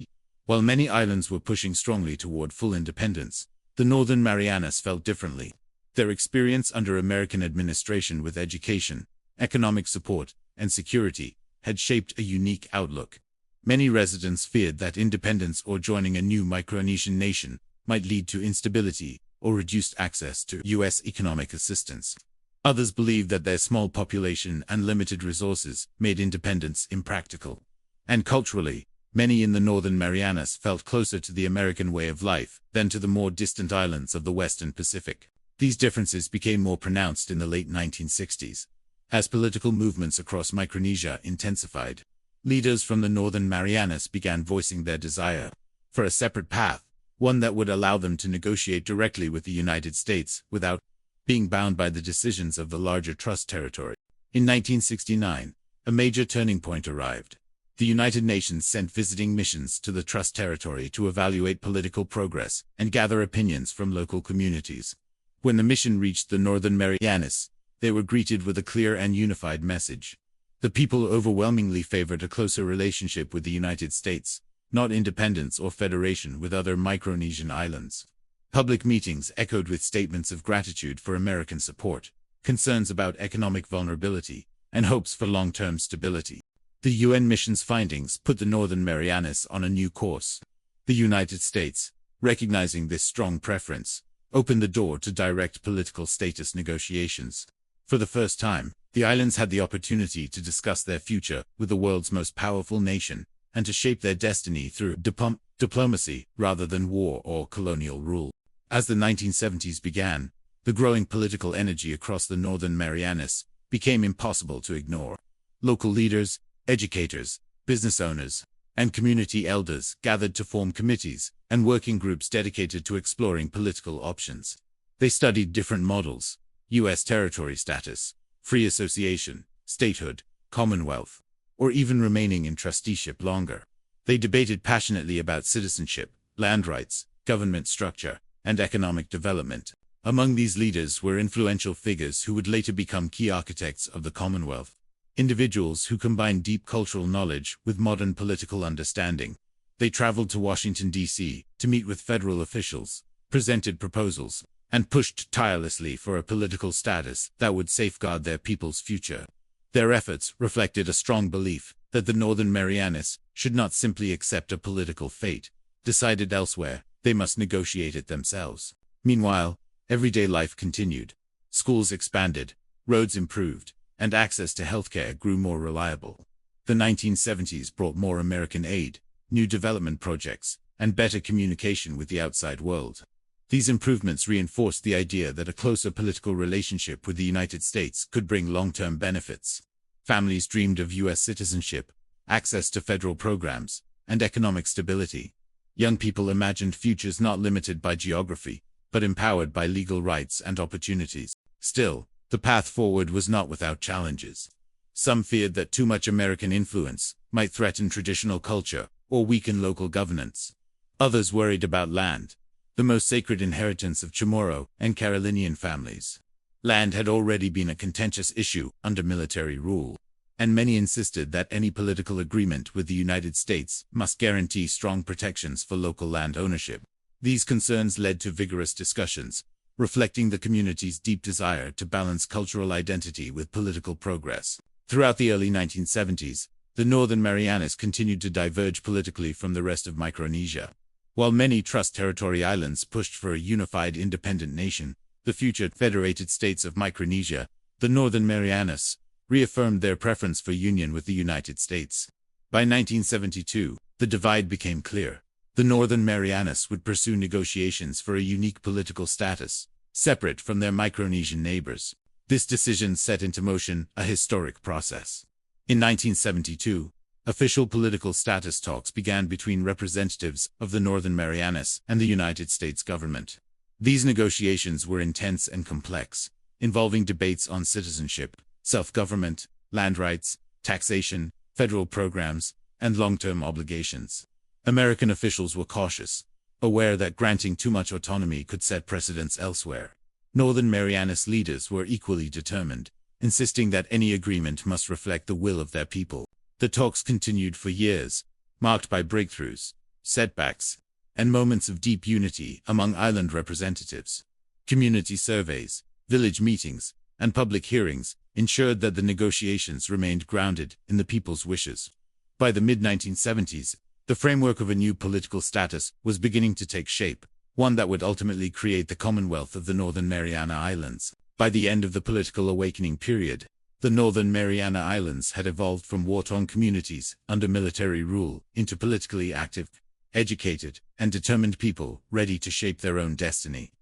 While many islands were pushing strongly toward full independence, the Northern Marianas felt differently. Their experience under American administration with education, economic support, and security had shaped a unique outlook. Many residents feared that independence or joining a new Micronesian nation might lead to instability or reduced access to U.S. economic assistance. Others believed that their small population and limited resources made independence impractical. And culturally, many in the Northern Marianas felt closer to the American way of life than to the more distant islands of the Western Pacific. These differences became more pronounced in the late 1960s. As political movements across Micronesia intensified, leaders from the Northern Marianas began voicing their desire for a separate path, one that would allow them to negotiate directly with the United States without being bound by the decisions of the larger trust territory. In 1969, a major turning point arrived. The United Nations sent visiting missions to the trust territory to evaluate political progress and gather opinions from local communities. When the mission reached the Northern Marianas, they were greeted with a clear and unified message. The people overwhelmingly favored a closer relationship with the United States, not independence or federation with other Micronesian islands. Public meetings echoed with statements of gratitude for American support, concerns about economic vulnerability, and hopes for long-term stability. The UN mission's findings put the Northern Marianas on a new course. The United States, recognizing this strong preference, opened the door to direct political status negotiations. For the first time, the islands had the opportunity to discuss their future with the world's most powerful nation, and to shape their destiny through diplomacy rather than war or colonial rule. As the 1970s began, the growing political energy across the Northern Marianas became impossible to ignore. Local leaders, educators, business owners, and community elders gathered to form committees and working groups dedicated to exploring political options. They studied different models: U.S. territory status, free association, statehood, Commonwealth, or even remaining in trusteeship longer. They debated passionately about citizenship, land rights, government structure, and economic development. Among these leaders were influential figures who would later become key architects of the Commonwealth. Individuals who combined deep cultural knowledge with modern political understanding. They traveled to Washington, D.C. to meet with federal officials, presented proposals, and pushed tirelessly for a political status that would safeguard their people's future. Their efforts reflected a strong belief that the Northern Marianas should not simply accept a political fate decided elsewhere. They must negotiate it themselves. Meanwhile, everyday life continued. Schools expanded, roads improved, and access to healthcare grew more reliable. The 1970s brought more American aid, new development projects, and better communication with the outside world. These improvements reinforced the idea that a closer political relationship with the United States could bring long-term benefits. Families dreamed of U.S. citizenship, access to federal programs, and economic stability. Young people imagined futures not limited by geography, but empowered by legal rights and opportunities. Still, the path forward was not without challenges. Some feared that too much American influence might threaten traditional culture or weaken local governance. Others worried about land, the most sacred inheritance of Chamorro and Carolinian families. Land had already been a contentious issue under military rule, and many insisted that any political agreement with the United States must guarantee strong protections for local land ownership. These concerns led to vigorous discussions, reflecting the community's deep desire to balance cultural identity with political progress. Throughout the early 1970s, the Northern Marianas continued to diverge politically from the rest of Micronesia. While many Trust Territory Islands pushed for a unified independent nation, the future Federated States of Micronesia, the Northern Marianas, reaffirmed their preference for union with the United States. By 1972, the divide became clear. The Northern Marianas would pursue negotiations for a unique political status, separate from their Micronesian neighbors. This decision set into motion a historic process. In 1972, official political status talks began between representatives of the Northern Marianas and the United States government. These negotiations were intense and complex, involving debates on citizenship, self-government, land rights, taxation, federal programs, and long-term obligations. American officials were cautious, aware that granting too much autonomy could set precedents elsewhere. Northern Marianas leaders were equally determined, insisting that any agreement must reflect the will of their people. The talks continued for years, marked by breakthroughs, setbacks, and moments of deep unity among island representatives. Community surveys, village meetings, and public hearings ensured that the negotiations remained grounded in the people's wishes. By the mid-1970s, the framework of a new political status was beginning to take shape, one that would ultimately create the Commonwealth of the Northern Mariana Islands. By the end of the political awakening period, the Northern Mariana Islands had evolved from war-torn communities under military rule into politically active, educated, and determined people ready to shape their own destiny.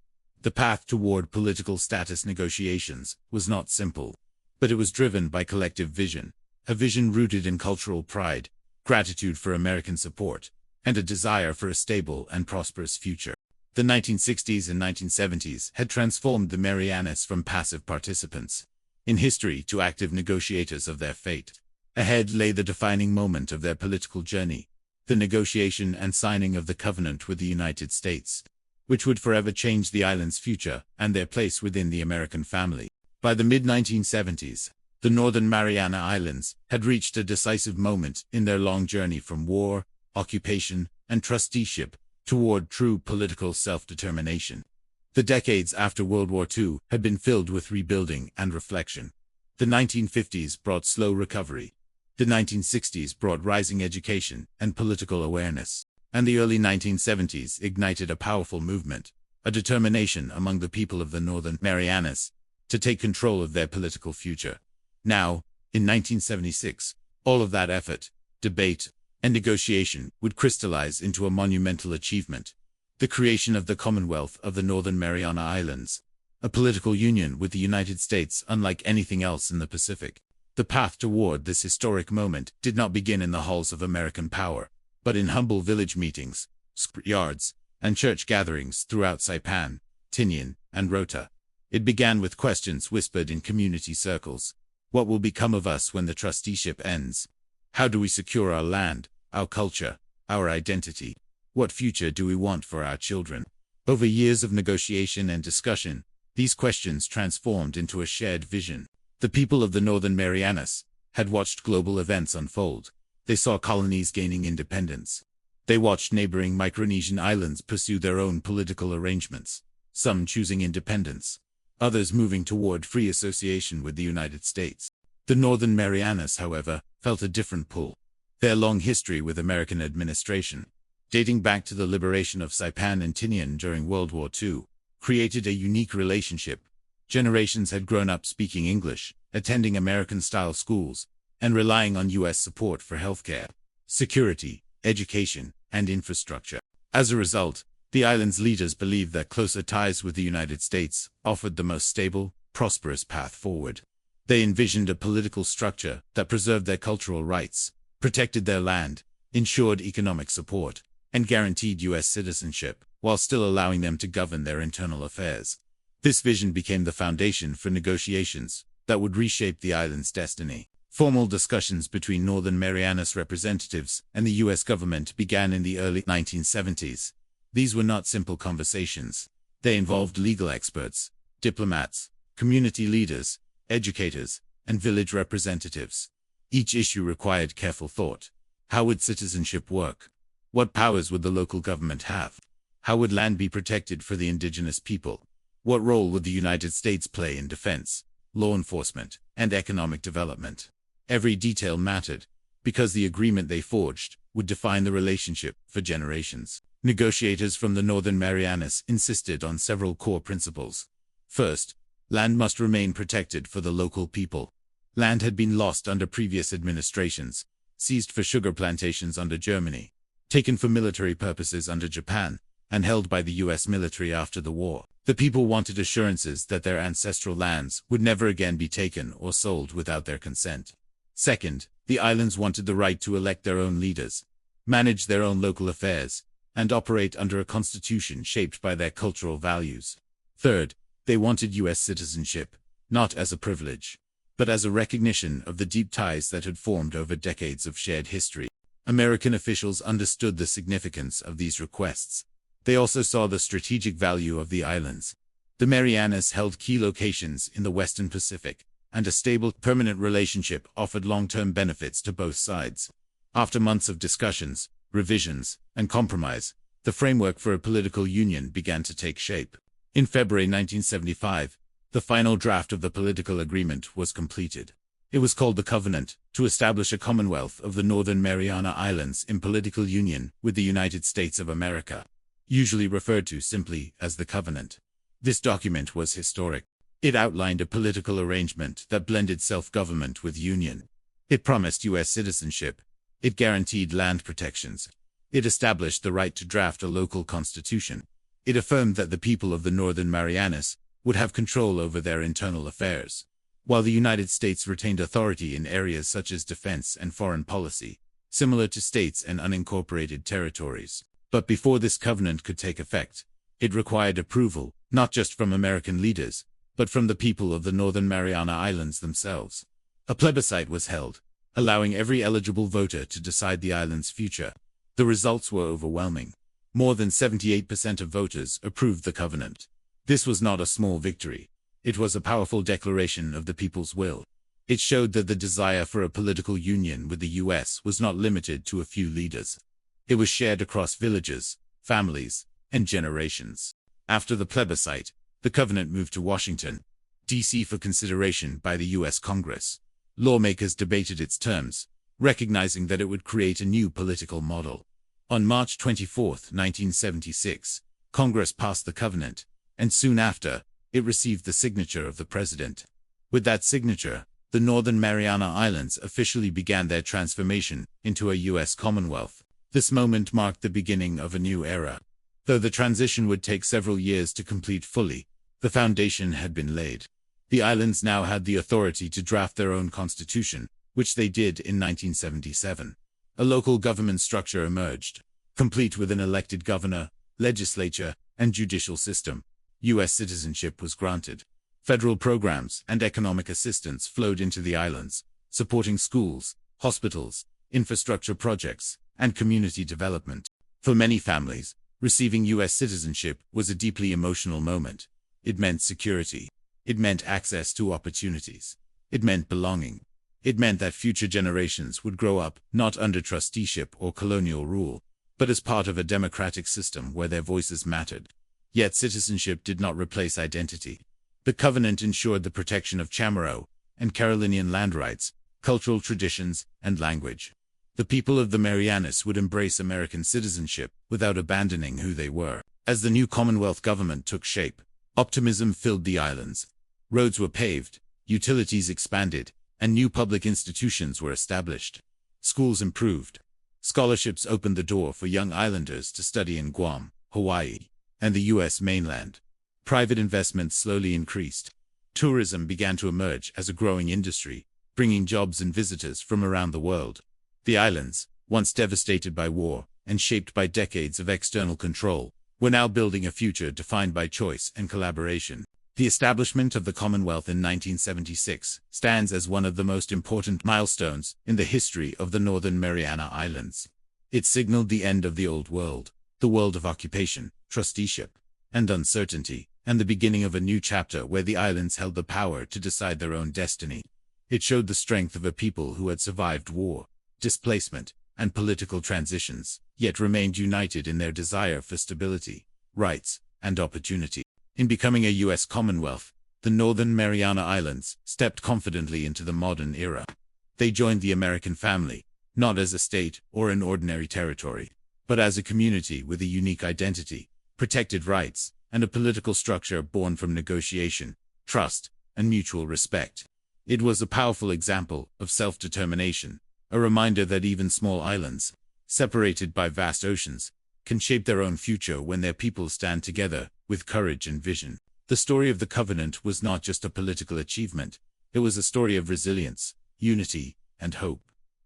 The path toward political status negotiations was not simple, but it was driven by collective vision, a vision rooted in cultural pride, gratitude for American support, and a desire for a stable and prosperous future. The 1960s and 1970s had transformed the Marianas from passive participants in history to active negotiators of their fate. Ahead lay the defining moment of their political journey, the negotiation and signing of the covenant with the United States, which would forever change the island's future and their place within the American family. By the mid-1970s, the Northern Mariana Islands had reached a decisive moment in their long journey from war, occupation, and trusteeship toward true political self-determination. The decades after World War II had been filled with rebuilding and reflection. The 1950s brought slow recovery. The 1960s brought rising education and political awareness. And the early 1970s ignited a powerful movement, a determination among the people of the Northern Marianas to take control of their political future. Now, in 1976, all of that effort, debate, and negotiation would crystallize into a monumental achievement: the creation of the Commonwealth of the Northern Mariana Islands, a political union with the United States unlike anything else in the Pacific. The path toward this historic moment did not begin in the halls of American power, but in humble village meetings, yards, and church gatherings throughout Saipan, Tinian, and Rota. It began with questions whispered in community circles. What will become of us when the trusteeship ends? How do we secure our land, our culture, our identity? What future do we want for our children? Over years of negotiation and discussion, these questions transformed into a shared vision. The people of the Northern Marianas had watched global events unfold. They saw colonies gaining independence. They watched neighboring Micronesian islands pursue their own political arrangements, some choosing independence, others moving toward free association with the United States. The Northern Marianas, however, felt a different pull. Their long history with American administration, dating back to the liberation of Saipan and Tinian during World War II, created a unique relationship. Generations had grown up speaking English, attending American-style schools, and relying on U.S. support for healthcare, security, education, and infrastructure. As a result, The island's leaders believed that closer ties with the United States offered the most stable, prosperous path forward. They envisioned a political structure that preserved their cultural rights, protected their land, ensured economic support, and guaranteed U.S. citizenship, while still allowing them to govern their internal affairs. This vision became the foundation for negotiations that would reshape the island's destiny. Formal discussions between Northern Marianas representatives and the U.S. government began in the early 1970s. These were not simple conversations. They involved legal experts, diplomats, community leaders, educators, and village representatives. Each issue required careful thought. How would citizenship work? What powers would the local government have? How would land be protected for the indigenous people? What role would the United States play in defense, law enforcement, and economic development? Every detail mattered, because the agreement they forged would define the relationship for generations. Negotiators from the Northern Marianas insisted on several core principles. First, land must remain protected for the local people. Land had been lost under previous administrations, seized for sugar plantations under Germany, taken for military purposes under Japan, and held by the U.S. military after the war. The people wanted assurances that their ancestral lands would never again be taken or sold without their consent. Second, the islands wanted the right to elect their own leaders, manage their own local affairs, and operate under a constitution shaped by their cultural values. Third, they wanted U.S. citizenship, not as a privilege, but as a recognition of the deep ties that had formed over decades of shared history. American officials understood the significance of these requests. They also saw the strategic value of the islands. The Marianas held key locations in the Western Pacific, and a stable, permanent relationship offered long-term benefits to both sides. After months of discussions, revisions, and compromise, the framework for a political union began to take shape. In February 1975, the final draft of the political agreement was completed. It was called the Covenant, to establish a Commonwealth of the Northern Mariana Islands in political union with the United States of America, usually referred to simply as the Covenant. This document was historic. It outlined a political arrangement that blended self-government with union. It promised U.S. citizenship. It guaranteed land protections. It established the right to draft a local constitution. It affirmed that the people of the Northern Marianas would have control over their internal affairs, while the United States retained authority in areas such as defense and foreign policy, similar to states and unincorporated territories. But before this covenant could take effect, it required approval, not just from American leaders, but from the people of the Northern Mariana Islands themselves. A plebiscite was held, allowing every eligible voter to decide the island's future. The results were overwhelming. More than 78% of voters approved the covenant. This was not a small victory. It was a powerful declaration of the people's will. It showed that the desire for a political union with the U.S. was not limited to a few leaders. It was shared across villages, families, and generations. After the plebiscite, the covenant moved to Washington, D.C. for consideration by the U.S. Congress. Lawmakers debated its terms, recognizing that it would create a new political model. On March 24, 1976, Congress passed the covenant, and soon after, it received the signature of the president. With that signature, the Northern Mariana Islands officially began their transformation into a U.S. Commonwealth. This moment marked the beginning of a new era. Though the transition would take several years to complete fully, the foundation had been laid. The islands now had the authority to draft their own constitution, which they did in 1977. A local government structure emerged, complete with an elected governor, legislature, and judicial system. U.S. citizenship was granted. Federal programs and economic assistance flowed into the islands, supporting schools, hospitals, infrastructure projects, and community development. For many families, receiving U.S. citizenship was a deeply emotional moment. It meant security. It meant access to opportunities. It meant belonging. It meant that future generations would grow up not under trusteeship or colonial rule, but as part of a democratic system where their voices mattered. Yet citizenship did not replace identity. The covenant ensured the protection of Chamorro and Carolinian land rights, cultural traditions, and language. The people of the Marianas would embrace American citizenship without abandoning who they were. As the new Commonwealth government took shape, optimism filled the islands. Roads were paved, utilities expanded, and new public institutions were established. Schools improved. Scholarships opened the door for young islanders to study in Guam, Hawaii, and the U.S. mainland. Private investment slowly increased. Tourism began to emerge as a growing industry, bringing jobs and visitors from around the world. The islands, once devastated by war and shaped by decades of external control, were now building a future defined by choice and collaboration. The establishment of the Commonwealth in 1976 stands as one of the most important milestones in the history of the Northern Mariana Islands. It signaled the end of the old world, the world of occupation, trusteeship, and uncertainty, and the beginning of a new chapter where the islands held the power to decide their own destiny. It showed the strength of a people who had survived war, displacement, and political transitions, yet remained united in their desire for stability, rights, and opportunity. In becoming a U.S. Commonwealth, the Northern Mariana Islands stepped confidently into the modern era. They joined the American family, not as a state or an ordinary territory, but as a community with a unique identity, protected rights, and a political structure born from negotiation, trust, and mutual respect. It was a powerful example of self-determination, a reminder that even small islands, separated by vast oceans, can shape their own future when their people stand together with courage and vision. The story of the Covenant was not just a political achievement, it was a story of resilience, unity, and hope.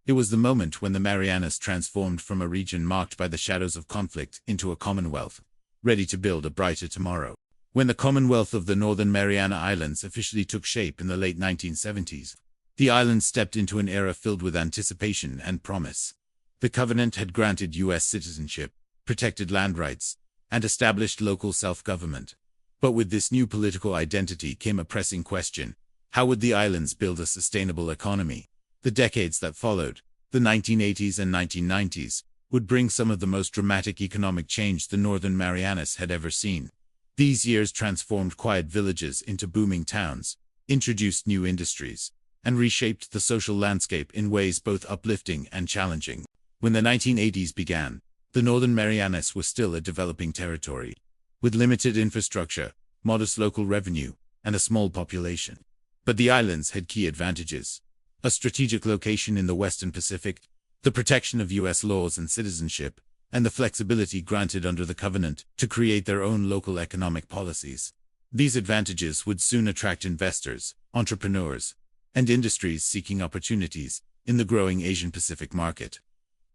It was the moment when the Marianas transformed from a region marked by the shadows of conflict into a Commonwealth, ready to build a brighter tomorrow. When the Commonwealth of the Northern Mariana Islands officially took shape in the late 1970s, the islands stepped into an era filled with anticipation and promise. The Covenant had granted U.S. citizenship, protected land rights, and established local self-government. But with this new political identity came a pressing question: how would the islands build a sustainable economy? The decades that followed, the 1980s and 1990s, would bring some of the most dramatic economic change the Northern Marianas had ever seen. These years transformed quiet villages into booming towns, introduced new industries, and reshaped the social landscape in ways both uplifting and challenging. When the 1980s began, the Northern Marianas was still a developing territory, with limited infrastructure, modest local revenue, and a small population. But the islands had key advantages: a strategic location in the Western Pacific, the protection of U.S. laws and citizenship, and the flexibility granted under the Covenant to create their own local economic policies. These advantages would soon attract investors, entrepreneurs, and industries seeking opportunities in the growing Asian Pacific market.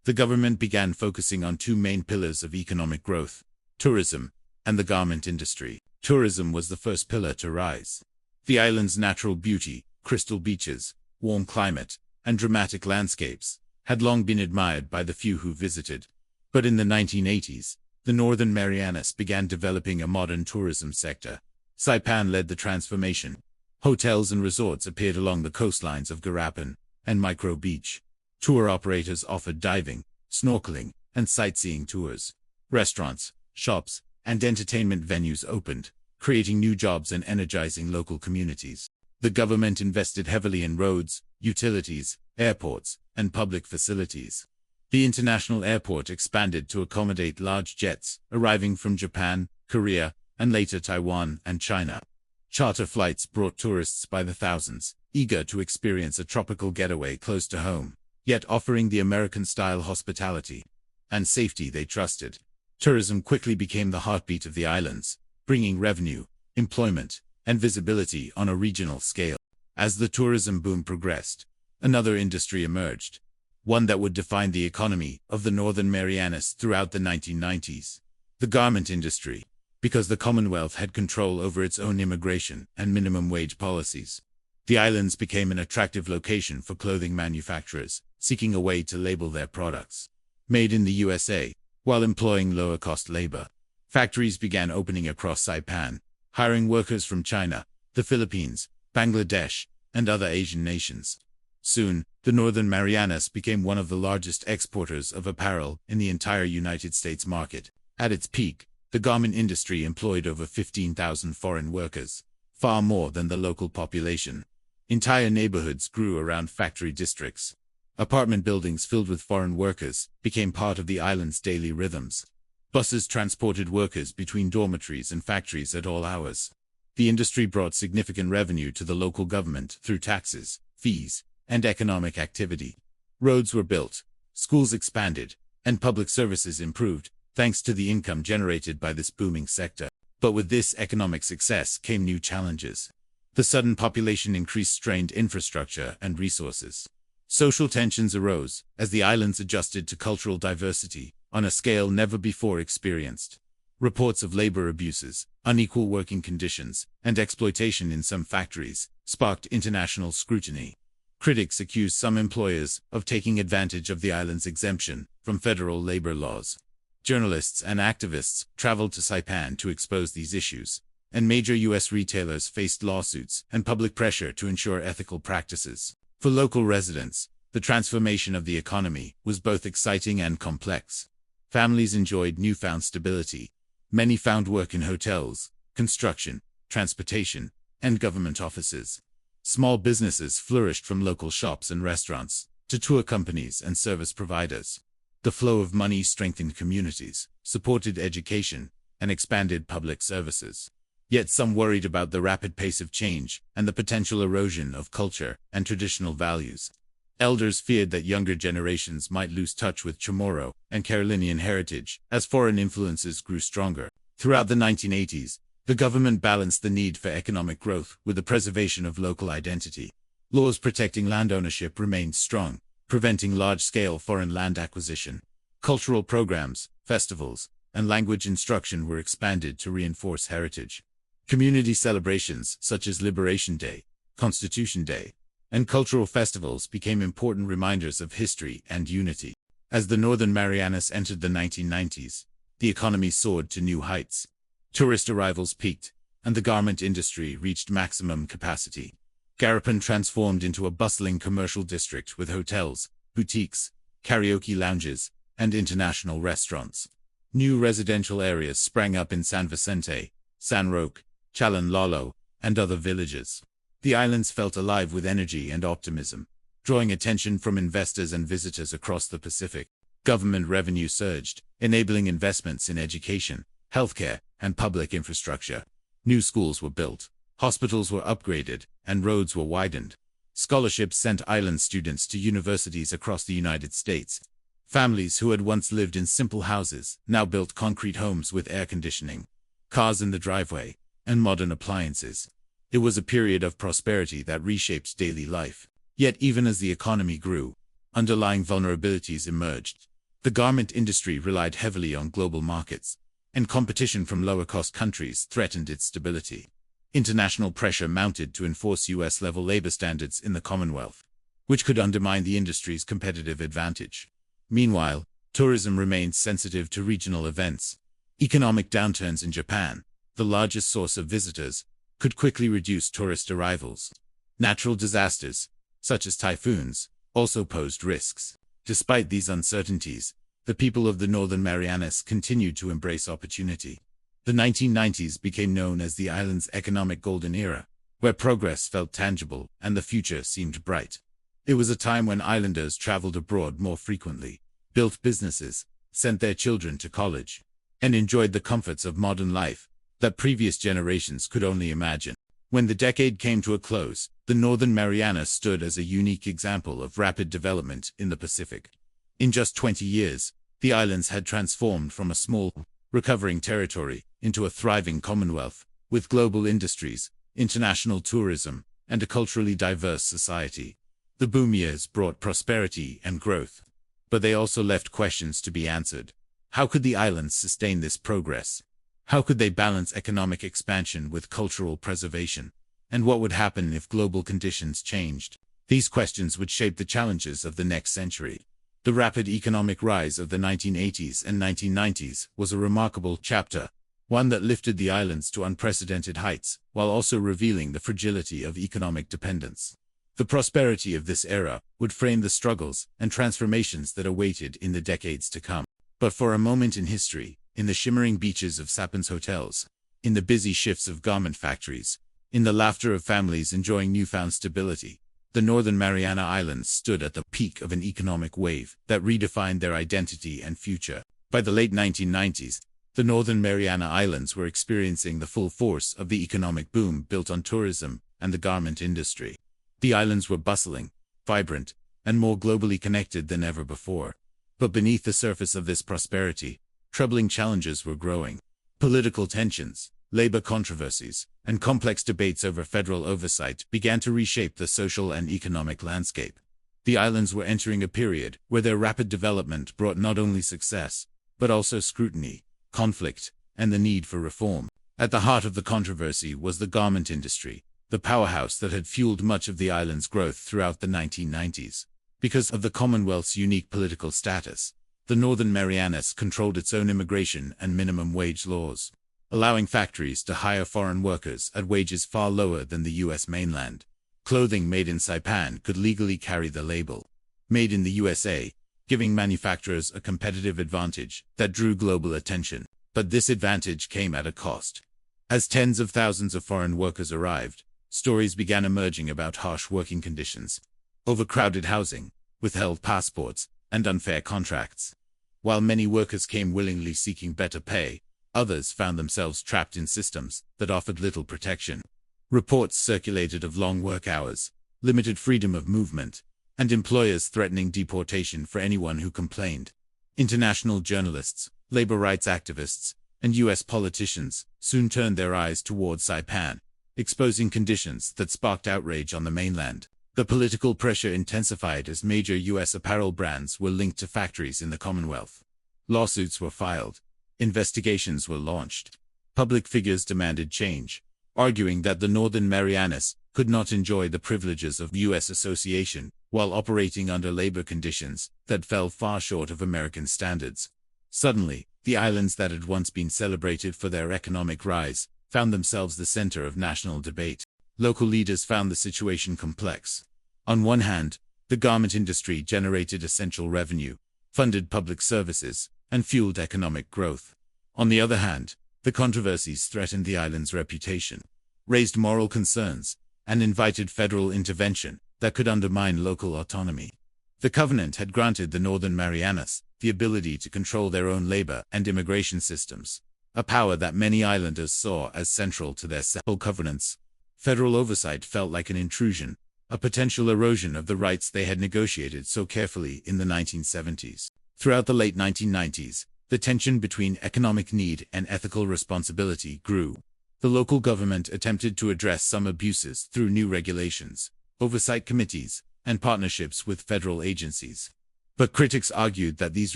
The government began focusing on two main pillars of economic growth: tourism and the garment industry. Tourism was the first pillar to rise. The island's natural beauty, crystal beaches, warm climate, and dramatic landscapes had long been admired by the few who visited. But in the 1980s, the Northern Marianas began developing a modern tourism sector. Saipan led the transformation. Hotels and resorts appeared along the coastlines of Garapan and Micro Beach. Tour operators offered diving, snorkeling, and sightseeing tours. Restaurants, shops, and entertainment venues opened, creating new jobs and energizing local communities. The government invested heavily in roads, utilities, airports, and public facilities. The international airport expanded to accommodate large jets arriving from Japan, Korea, and later Taiwan and China. Charter flights brought tourists by the thousands, eager to experience a tropical getaway close to home, yet offering the American-style hospitality and safety they trusted. Tourism quickly became the heartbeat of the islands, bringing revenue, employment, and visibility on a regional scale. As the tourism boom progressed, another industry emerged, one that would define the economy of the Northern Marianas throughout the 1990s: the garment industry. Because the Commonwealth had control over its own immigration and minimum wage policies, the islands became an attractive location for clothing manufacturers seeking a way to label their products made in the USA, while employing lower-cost labor. Factories began opening across Saipan, hiring workers from China, the Philippines, Bangladesh, and other Asian nations. Soon, the Northern Marianas became one of the largest exporters of apparel in the entire United States market. At its peak, the garment industry employed over 15,000 foreign workers, far more than the local population. Entire neighborhoods grew around factory districts. Apartment buildings filled with foreign workers became part of the island's daily rhythms. Buses transported workers between dormitories and factories at all hours. The industry brought significant revenue to the local government through taxes, fees, and economic activity. Roads were built, schools expanded, and public services improved, thanks to the income generated by this booming sector. But with this economic success came new challenges. The sudden population increase strained infrastructure and resources. Social tensions arose as the islands adjusted to cultural diversity on a scale never before experienced. Reports of labor abuses, unequal working conditions, and exploitation in some factories sparked international scrutiny. Critics accused some employers of taking advantage of the island's exemption from federal labor laws. Journalists and activists traveled to Saipan to expose these issues, and major U.S. retailers faced lawsuits and public pressure to ensure ethical practices. For local residents, the transformation of the economy was both exciting and complex. Families enjoyed newfound stability. Many found work in hotels, construction, transportation, and government offices. Small businesses flourished from local shops and restaurants to tour companies and service providers. The flow of money strengthened communities, supported education, and expanded public services. Yet some worried about the rapid pace of change and the potential erosion of culture and traditional values. Elders feared that younger generations might lose touch with Chamorro and Carolinian heritage as foreign influences grew stronger. Throughout the 1980s, the government balanced the need for economic growth with the preservation of local identity. Laws protecting land ownership remained strong, preventing large-scale foreign land acquisition. Cultural programs, festivals, and language instruction were expanded to reinforce heritage. Community celebrations such as Liberation Day, Constitution Day, and cultural festivals became important reminders of history and unity. As the Northern Marianas entered the 1990s, the economy soared to new heights. Tourist arrivals peaked, and the garment industry reached maximum capacity. Saipan transformed into a bustling commercial district with hotels, boutiques, karaoke lounges, and international restaurants. New residential areas sprang up in San Vicente, San Roque, Chalan Lalo, and other villages. The islands felt alive with energy and optimism, drawing attention from investors and visitors across the Pacific. Government revenue surged, enabling investments in education, healthcare, and public infrastructure. New schools were built, hospitals were upgraded, and roads were widened. Scholarships sent island students to universities across the United States. Families who had once lived in simple houses now built concrete homes with air conditioning, cars in the driveway, and modern appliances. It was a period of prosperity that reshaped daily life. Yet even as the economy grew, underlying vulnerabilities emerged. The garment industry relied heavily on global markets, and competition from lower-cost countries threatened its stability. International pressure mounted to enforce U.S.-level labor standards in the Commonwealth, which could undermine the industry's competitive advantage. Meanwhile, tourism remained sensitive to regional events. Economic downturns in Japan, the largest source of visitors, could quickly reduce tourist arrivals. Natural disasters, such as typhoons, also posed risks. Despite these uncertainties, the people of the Northern Marianas continued to embrace opportunity. The 1990s became known as the island's economic golden era, where progress felt tangible and the future seemed bright. It was a time when islanders traveled abroad more frequently, built businesses, sent their children to college, and enjoyed the comforts of modern life that previous generations could only imagine. When the decade came to a close, the Northern Marianas stood as a unique example of rapid development in the Pacific. In just 20 years, the islands had transformed from a small, recovering territory into a thriving Commonwealth, with global industries, international tourism, and a culturally diverse society. The boom years brought prosperity and growth, but they also left questions to be answered. How could the islands sustain this progress? How could they balance economic expansion with cultural preservation? And what would happen if global conditions changed? These questions would shape the challenges of the next century. The rapid economic rise of the 1980s and 1990s was a remarkable chapter, one that lifted the islands to unprecedented heights, while also revealing the fragility of economic dependence. The prosperity of this era would frame the struggles and transformations that awaited in the decades to come. But for a moment in history, in the shimmering beaches of Saipan's hotels, in the busy shifts of garment factories, in the laughter of families enjoying newfound stability, the Northern Mariana Islands stood at the peak of an economic wave that redefined their identity and future. By the late 1990s, the Northern Mariana Islands were experiencing the full force of the economic boom built on tourism and the garment industry. The islands were bustling, vibrant, and more globally connected than ever before. But beneath the surface of this prosperity, troubling challenges were growing. Political tensions, labor controversies, and complex debates over federal oversight began to reshape the social and economic landscape. The islands were entering a period where their rapid development brought not only success, but also scrutiny, conflict, and the need for reform. At the heart of the controversy was the garment industry, the powerhouse that had fueled much of the island's growth throughout the 1990s. Because of the Commonwealth's unique political status, the Northern Marianas controlled its own immigration and minimum wage laws, allowing factories to hire foreign workers at wages far lower than the U.S. mainland. Clothing made in Saipan could legally carry the label, "Made in the USA," giving manufacturers a competitive advantage that drew global attention. But this advantage came at a cost. As tens of thousands of foreign workers arrived, stories began emerging about harsh working conditions, overcrowded housing, withheld passports, and unfair contracts. While many workers came willingly seeking better pay, others found themselves trapped in systems that offered little protection. Reports circulated of long work hours, limited freedom of movement, and employers threatening deportation for anyone who complained. International journalists, labor rights activists, and U.S. politicians soon turned their eyes towards Saipan, exposing conditions that sparked outrage on the mainland. The political pressure intensified as major U.S. apparel brands were linked to factories in the Commonwealth. Lawsuits were filed. Investigations were launched. Public figures demanded change, arguing that the Northern Marianas could not enjoy the privileges of U.S. association while operating under labor conditions that fell far short of American standards. Suddenly, the islands that had once been celebrated for their economic rise found themselves the center of national debate. Local leaders found the situation complex. On one hand, the garment industry generated essential revenue, funded public services, and fueled economic growth. On the other hand, the controversies threatened the island's reputation, raised moral concerns, and invited federal intervention that could undermine local autonomy. The Covenant had granted the Northern Marianas the ability to control their own labor and immigration systems, a power that many islanders saw as central to their several covenants. Federal oversight felt like an intrusion, a potential erosion of the rights they had negotiated so carefully in the 1970s. Throughout the late 1990s, the tension between economic need and ethical responsibility grew. The local government attempted to address some abuses through new regulations, oversight committees, and partnerships with federal agencies. But critics argued that these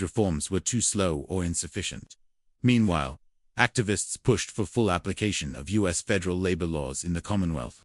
reforms were too slow or insufficient. Meanwhile, activists pushed for full application of U.S. federal labor laws in the Commonwealth.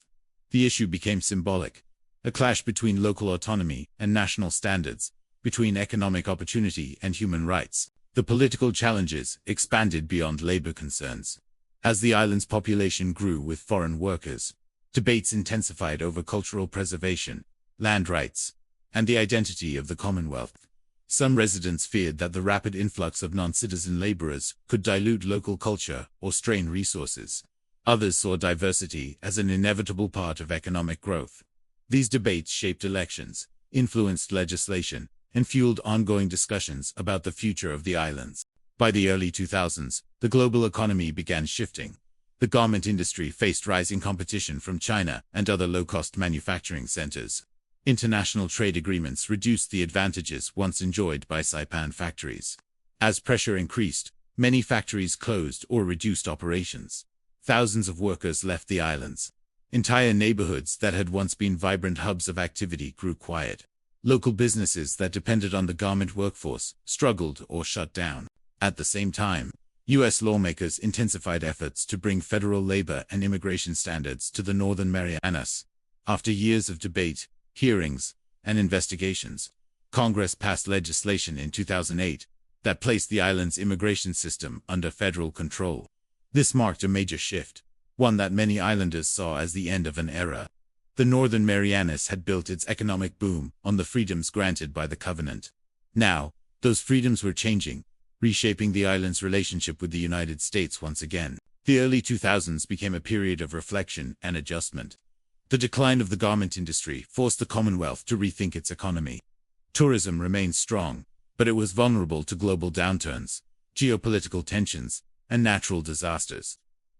The issue became symbolic, a clash between local autonomy and national standards, between economic opportunity and human rights. The political challenges expanded beyond labor concerns. As the island's population grew with foreign workers, debates intensified over cultural preservation, land rights, and the identity of the Commonwealth. Some residents feared that the rapid influx of non-citizen laborers could dilute local culture or strain resources. Others saw diversity as an inevitable part of economic growth. These debates shaped elections, influenced legislation, and fueled ongoing discussions about the future of the islands. By the early 2000s, the global economy began shifting. The garment industry faced rising competition from China and other low-cost manufacturing centers. International trade agreements reduced the advantages once enjoyed by Saipan factories. As pressure increased, many factories closed or reduced operations. Thousands of workers left the islands. Entire neighborhoods that had once been vibrant hubs of activity grew quiet. Local businesses that depended on the garment workforce struggled or shut down. At the same time, U.S. lawmakers intensified efforts to bring federal labor and immigration standards to the Northern Marianas. After years of debate, hearings, and investigations, Congress passed legislation in 2008 that placed the island's immigration system under federal control. This marked a major shift, one that many islanders saw as the end of an era. The Northern Marianas had built its economic boom on the freedoms granted by the Covenant. Now, those freedoms were changing, reshaping the island's relationship with the United States once again. The early 2000s became a period of reflection and adjustment. The decline of the garment industry forced the Commonwealth to rethink its economy. Tourism remained strong, but it was vulnerable to global downturns, geopolitical tensions, and natural disasters.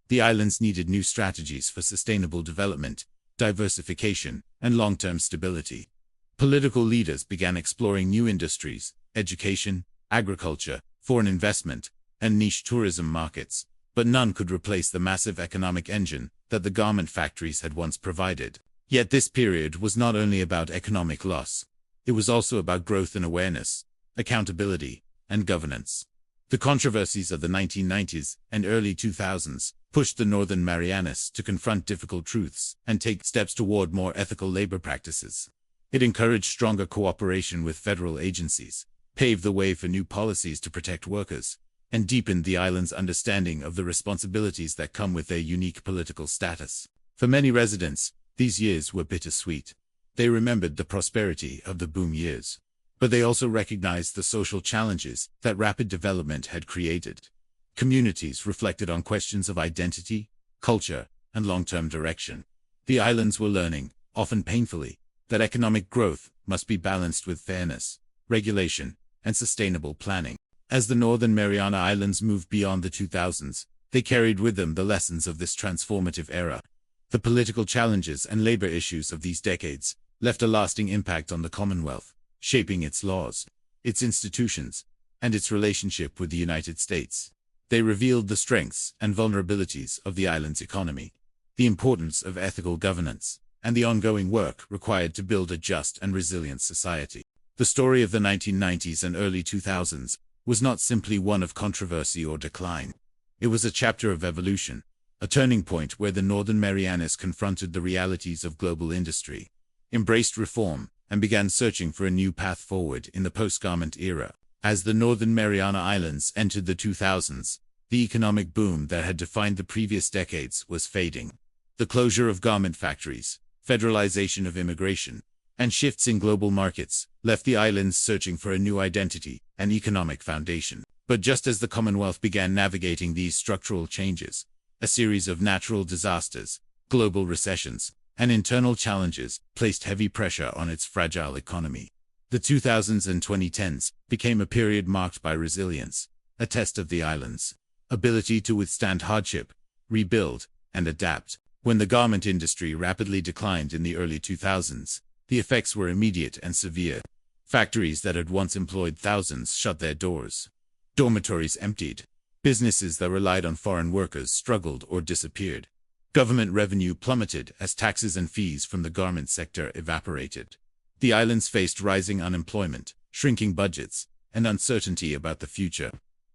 The islands needed new strategies for sustainable development, diversification, and long-term stability. Political leaders began exploring new industries, education, agriculture, foreign investment, and niche tourism markets, but none could replace the massive economic engine that the garment factories had once provided. Yet this period was not only about economic loss. It was also about growth and awareness, accountability, and governance. The controversies of the 1990s and early 2000s pushed the Northern Marianas to confront difficult truths and take steps toward more ethical labor practices. It encouraged stronger cooperation with federal agencies, paved the way for new policies to protect workers, and deepened the island's understanding of the responsibilities that come with their unique political status. For many residents, these years were bittersweet. They remembered the prosperity of the boom years, but they also recognized the social challenges that rapid development had created. Communities reflected on questions of identity, culture, and long-term direction. The islands were learning, often painfully, that economic growth must be balanced with fairness, regulation, and sustainable planning. As the Northern Mariana Islands moved beyond the 2000s, they carried with them the lessons of this transformative era. The political challenges and labor issues of these decades left a lasting impact on the Commonwealth, shaping its laws, its institutions, and its relationship with the United States. They revealed the strengths and vulnerabilities of the island's economy, the importance of ethical governance, and the ongoing work required to build a just and resilient society. The story of the 1990s and early 2000s was not simply one of controversy or decline. It was a chapter of evolution, a turning point where the Northern Marianas confronted the realities of global industry, embraced reform, and began searching for a new path forward in the post-garment era. As the Northern Mariana Islands entered the 2000s, the economic boom that had defined the previous decades was fading. The closure of garment factories, federalization of immigration, and shifts in global markets left the islands searching for a new identity and economic foundation. But just as the Commonwealth began navigating these structural changes, a series of natural disasters, global recessions, and internal challenges placed heavy pressure on its fragile economy. The 2000s and 2010s became a period marked by resilience, a test of the island's ability to withstand hardship, rebuild, and adapt. When the garment industry rapidly declined in the early 2000s, the effects were immediate and severe. Factories that had once employed thousands shut their doors. Dormitories emptied. Businesses that relied on foreign workers struggled or disappeared. Government revenue plummeted as taxes and fees from the garment sector evaporated. The islands faced rising unemployment, shrinking budgets, and uncertainty about the future.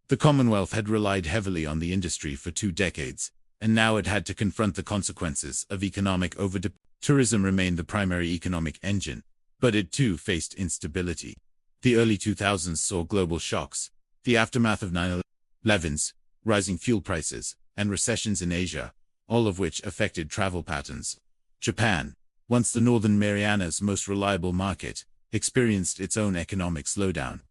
The Commonwealth had relied heavily on the industry for 2 decades, and now it had to confront the consequences of economic overdependence. Tourism remained the primary economic engine, but it too faced instability. The early 2000s saw global shocks, the aftermath of 9/11s, rising fuel prices, and recessions in Asia, all of which affected travel patterns. Japan, once the Northern Marianas' most reliable market, experienced its own economic slowdown.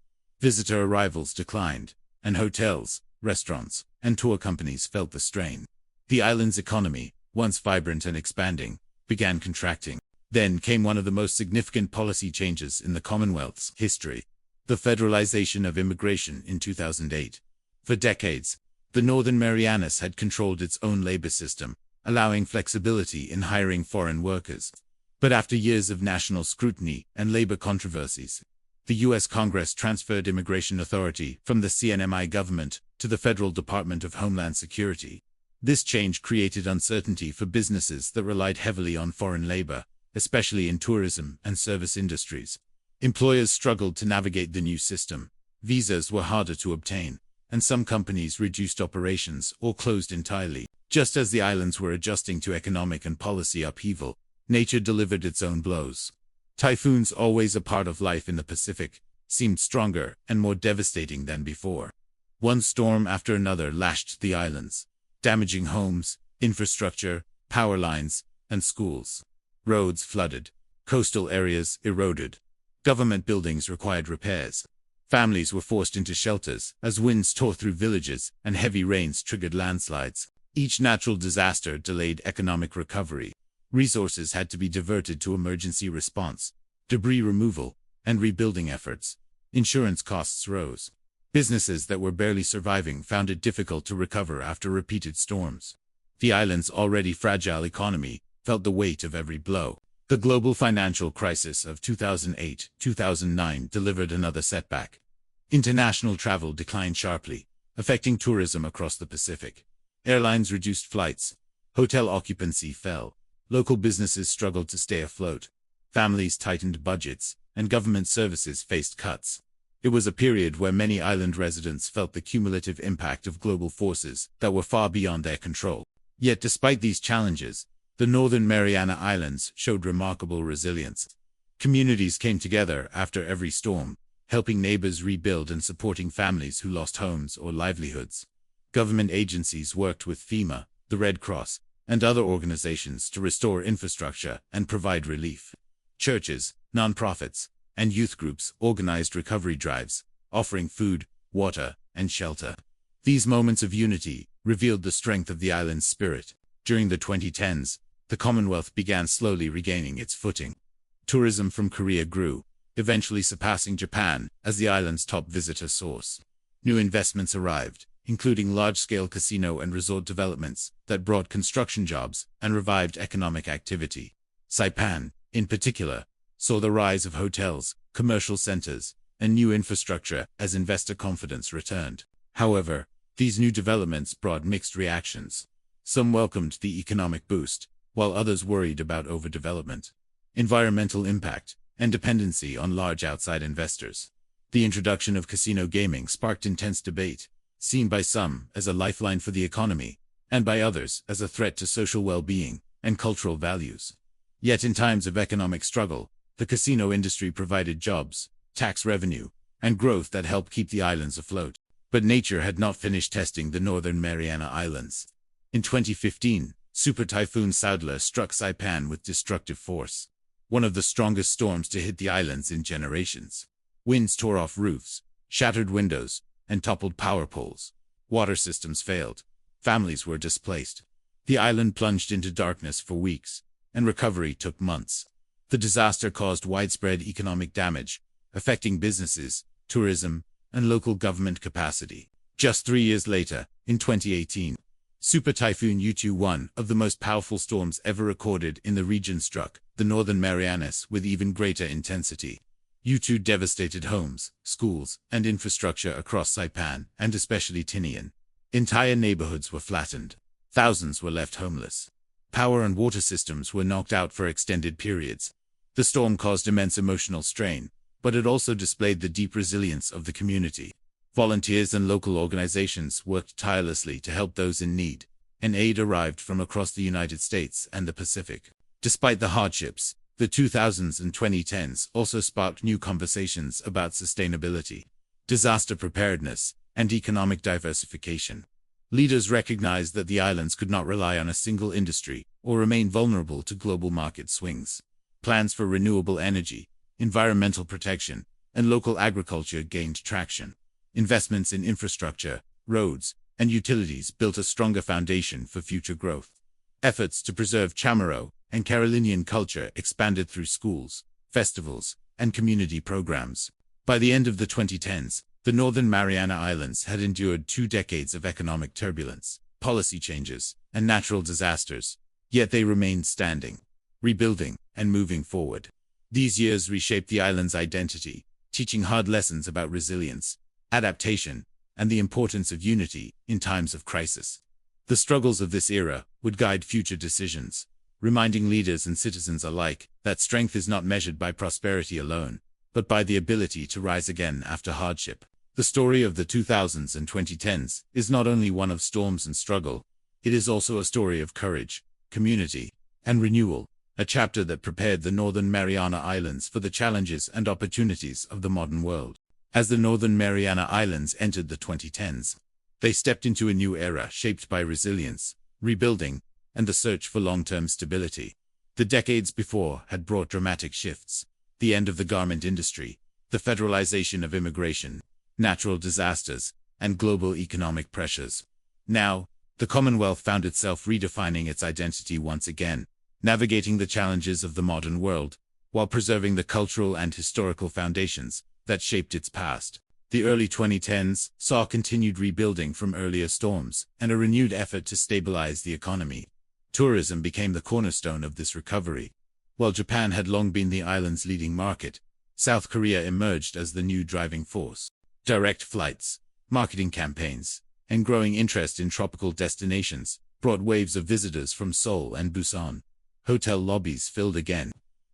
Visitor arrivals declined, and hotels, restaurants, and tour companies felt the strain. The island's economy, once vibrant and expanding, began contracting. Then came one of the most significant policy changes in the Commonwealth's history, the federalization of immigration in 2008. For decades, the Northern Marianas had controlled its own labor system, allowing flexibility in hiring foreign workers. But after years of national scrutiny and labor controversies, the U.S. Congress transferred immigration authority from the CNMI government to the Federal Department of Homeland Security. This change created uncertainty for businesses that relied heavily on foreign labor, especially in tourism and service industries. Employers struggled to navigate the new system. Visas were harder to obtain, and some companies reduced operations or closed entirely. Just as the islands were adjusting to economic and policy upheaval, nature delivered its own blows. Typhoons, always a part of life in the Pacific, seemed stronger and more devastating than before. One storm after another lashed the islands, damaging homes, infrastructure, power lines, and schools. Roads flooded. Coastal areas eroded. Government buildings required repairs. Families were forced into shelters as winds tore through villages and heavy rains triggered landslides. Each natural disaster delayed economic recovery. Resources had to be diverted to emergency response, debris removal, and rebuilding efforts. Insurance costs rose. Businesses that were barely surviving found it difficult to recover after repeated storms. The island's already fragile economy felt the weight of every blow. The global financial crisis of 2008-2009 delivered another setback. International travel declined sharply, affecting tourism across the Pacific. Airlines reduced flights, hotel occupancy fell, local businesses struggled to stay afloat, families tightened budgets, and government services faced cuts. It was a period where many island residents felt the cumulative impact of global forces that were far beyond their control. Yet despite these challenges, the Northern Mariana Islands showed remarkable resilience. Communities came together after every storm, helping neighbors rebuild and supporting families who lost homes or livelihoods. Government agencies worked with FEMA, the Red Cross, and other organizations to restore infrastructure and provide relief. Churches, nonprofits, and youth groups organized recovery drives, offering food, water, and shelter. These moments of unity revealed the strength of the island's spirit. During the 2010s, the Commonwealth began slowly regaining its footing. Tourism from Korea grew, eventually surpassing Japan as the island's top visitor source. New investments arrived, including large-scale casino and resort developments that brought construction jobs and revived economic activity. Saipan, in particular, saw the rise of hotels, commercial centers, and new infrastructure as investor confidence returned. However, these new developments brought mixed reactions. Some welcomed the economic boost, while others worried about overdevelopment, environmental impact, and dependency on large outside investors. The introduction of casino gaming sparked intense debate, seen by some as a lifeline for the economy, and by others as a threat to social well-being and cultural values. Yet in times of economic struggle, the casino industry provided jobs, tax revenue, and growth that helped keep the islands afloat. But nature had not finished testing the Northern Mariana Islands. In 2015, Super Typhoon Saudla struck Saipan with destructive force, one of the strongest storms to hit the islands in generations. Winds tore off roofs, shattered windows, and toppled power poles. Water systems failed. Families were displaced. The island plunged into darkness for weeks, and recovery took months. The disaster caused widespread economic damage, affecting businesses, tourism, and local government capacity. Just 3 years later, in 2018, Super Typhoon U2, one of the most powerful storms ever recorded in the region, struck the Northern Marianas with even greater intensity. U2 devastated homes, schools, and infrastructure across Saipan, and especially Tinian. Entire neighborhoods were flattened. Thousands were left homeless. Power and water systems were knocked out for extended periods. The storm caused immense emotional strain, but it also displayed the deep resilience of the community. Volunteers and local organizations worked tirelessly to help those in need, and aid arrived from across the United States and the Pacific. Despite the hardships, the 2000s and 2010s also sparked new conversations about sustainability, disaster preparedness, and economic diversification. Leaders recognized that the islands could not rely on a single industry or remain vulnerable to global market swings. Plans for renewable energy, environmental protection, and local agriculture gained traction. Investments in infrastructure, roads, and utilities built a stronger foundation for future growth. Efforts to preserve Chamorro and Carolinian culture expanded through schools, festivals, and community programs. By the end of the 2010s, the Northern Mariana Islands had endured 2 decades of economic turbulence, policy changes, and natural disasters, yet they remained standing, rebuilding, and moving forward. These years reshaped the island's identity, teaching hard lessons about resilience, adaptation, and the importance of unity in times of crisis. The struggles of this era would guide future decisions, reminding leaders and citizens alike that strength is not measured by prosperity alone, but by the ability to rise again after hardship. The story of the 2000s and 2010s is not only one of storms and struggle, it is also a story of courage, community, and renewal, a chapter that prepared the Northern Mariana Islands for the challenges and opportunities of the modern world. As the Northern Mariana Islands entered the 2010s, they stepped into a new era shaped by resilience, rebuilding, and the search for long-term stability. The decades before had brought dramatic shifts: the end of the garment industry, the federalization of immigration, natural disasters, and global economic pressures. Now, the Commonwealth found itself redefining its identity once again, navigating the challenges of the modern world, while preserving the cultural and historical foundations that shaped its past. The early 2010s saw continued rebuilding from earlier storms and a renewed effort to stabilize the economy. Tourism became the cornerstone of this recovery. While Japan had long been the island's leading market, South Korea emerged as the new driving force. Direct flights, marketing campaigns, and growing interest in tropical destinations brought waves of visitors from Seoul and Busan. Hotel lobbies filled again.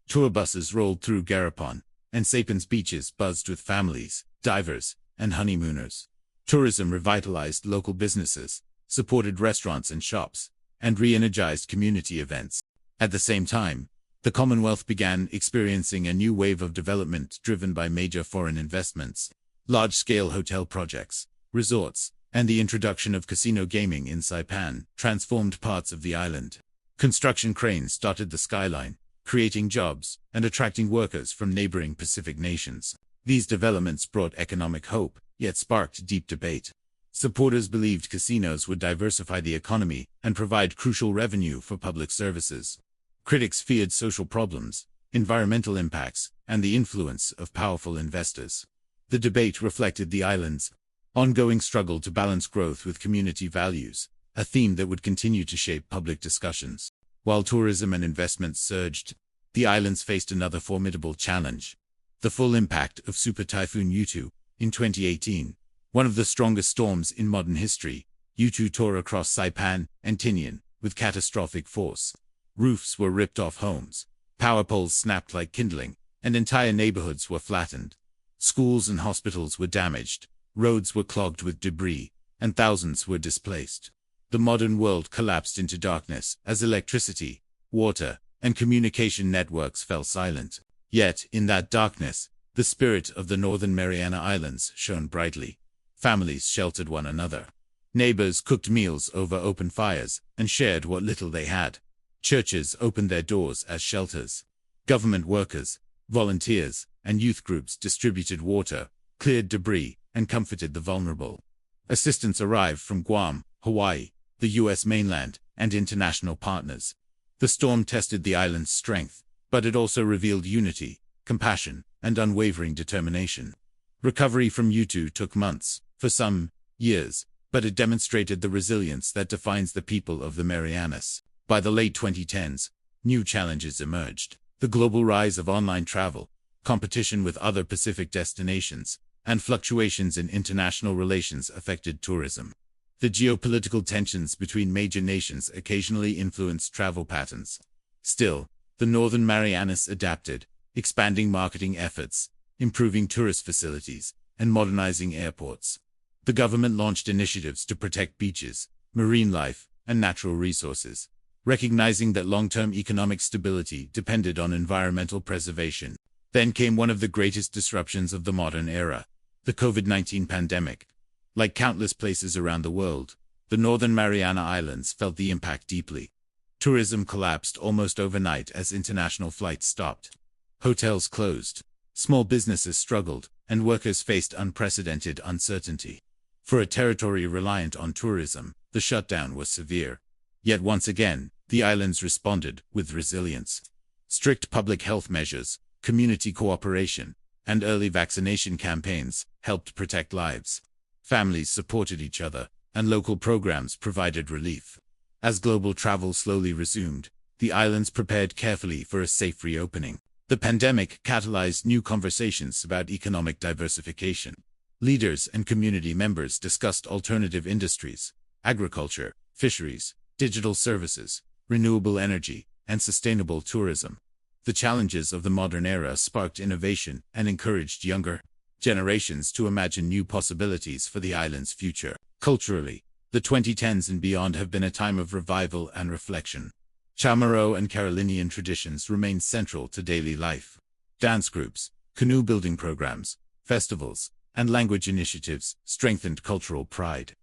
Tour buses rolled through Garapon, and Saipan's beaches buzzed with families, divers, and honeymooners. Tourism revitalized local businesses, supported restaurants and shops, and re-energized community events. At the same time, the Commonwealth began experiencing a new wave of development driven by major foreign investments, large-scale hotel projects, resorts, and the introduction of casino gaming in Saipan transformed parts of the island. Construction cranes dotted the skyline, creating jobs and attracting workers from neighboring Pacific nations. These developments brought economic hope, yet sparked deep debate. Supporters believed casinos would diversify the economy and provide crucial revenue for public services. Critics feared social problems, environmental impacts, and the influence of powerful investors. The debate reflected the island's ongoing struggle to balance growth with community values, a theme that would continue to shape public discussions. While tourism and investments surged, the islands faced another formidable challenge: the full impact of Super Typhoon Yutu. In 2018, one of the strongest storms in modern history, Yutu tore across Saipan and Tinian with catastrophic force. Roofs were ripped off homes, power poles snapped like kindling, and entire neighborhoods were flattened. Schools and hospitals were damaged, roads were clogged with debris, and thousands were displaced. The modern world collapsed into darkness as electricity, water, and communication networks fell silent. Yet, in that darkness, the spirit of the Northern Mariana Islands shone brightly. Families sheltered one another. Neighbors cooked meals over open fires and shared what little they had. Churches opened their doors as shelters. Government workers, volunteers, and youth groups distributed water, cleared debris, and comforted the vulnerable. Assistance arrived from Guam, Hawaii, the U.S. mainland, and international partners. The storm tested the island's strength, but it also revealed unity, compassion, and unwavering determination. Recovery from Yutu took months, for some, years, but it demonstrated the resilience that defines the people of the Marianas. By the late 2010s, new challenges emerged: the global rise of online travel, competition with other Pacific destinations, and fluctuations in international relations affected tourism. The geopolitical tensions between major nations occasionally influenced travel patterns. Still, the Northern Marianas adapted, expanding marketing efforts, improving tourist facilities, and modernizing airports. The government launched initiatives to protect beaches, marine life, and natural resources, recognizing that long-term economic stability depended on environmental preservation. Then came one of the greatest disruptions of the modern era: the COVID-19 pandemic. Like countless places around the world, the Northern Mariana Islands felt the impact deeply. Tourism collapsed almost overnight as international flights stopped. Hotels closed, small businesses struggled, and workers faced unprecedented uncertainty. For a territory reliant on tourism, the shutdown was severe. Yet once again, the islands responded with resilience. Strict public health measures, community cooperation, and early vaccination campaigns helped protect lives. Families supported each other, and local programs provided relief. As global travel slowly resumed, the islands prepared carefully for a safe reopening. The pandemic catalyzed new conversations about economic diversification. Leaders and community members discussed alternative industries, agriculture, fisheries, digital services, renewable energy, and sustainable tourism. The challenges of the modern era sparked innovation and encouraged younger generations to imagine new possibilities for the island's future. Culturally, the 2010s and beyond have been a time of revival and reflection. Chamorro and Carolinian traditions remain central to daily life. Dance groups, canoe building programs, festivals, and language initiatives strengthened cultural pride.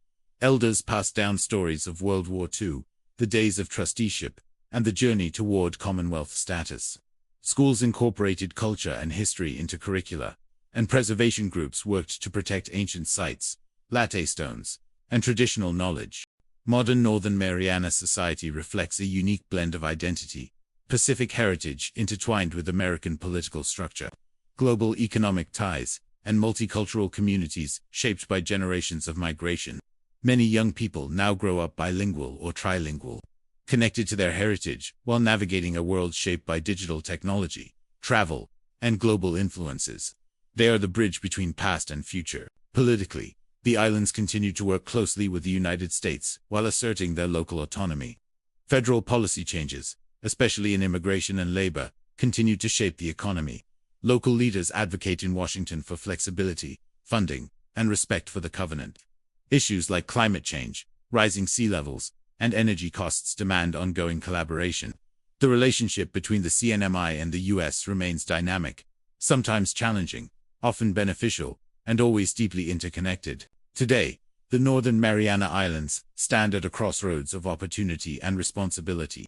Elders passed down stories of World War II, the days of trusteeship, and the journey toward Commonwealth status. Schools incorporated culture and history into curricula, and preservation groups worked to protect ancient sites, latte stones, and traditional knowledge. Modern Northern Mariana society reflects a unique blend of identity, Pacific heritage intertwined with American political structure, global economic ties, and multicultural communities shaped by generations of migration. Many young people now grow up bilingual or trilingual, connected to their heritage while navigating a world shaped by digital technology, travel, and global influences. They are the bridge between past and future. Politically, The islands continue to work closely with the United States while asserting their local autonomy. Federal policy changes, especially in immigration and labor, continue to shape the economy. Local leaders advocate in Washington for flexibility, funding, and respect for the covenant. Issues like climate change, rising sea levels, and energy costs demand ongoing collaboration. The relationship between the CNMI and the U.S. remains dynamic, sometimes challenging, often beneficial, and always deeply interconnected. Today, the Northern Mariana Islands stand at a crossroads of opportunity and responsibility.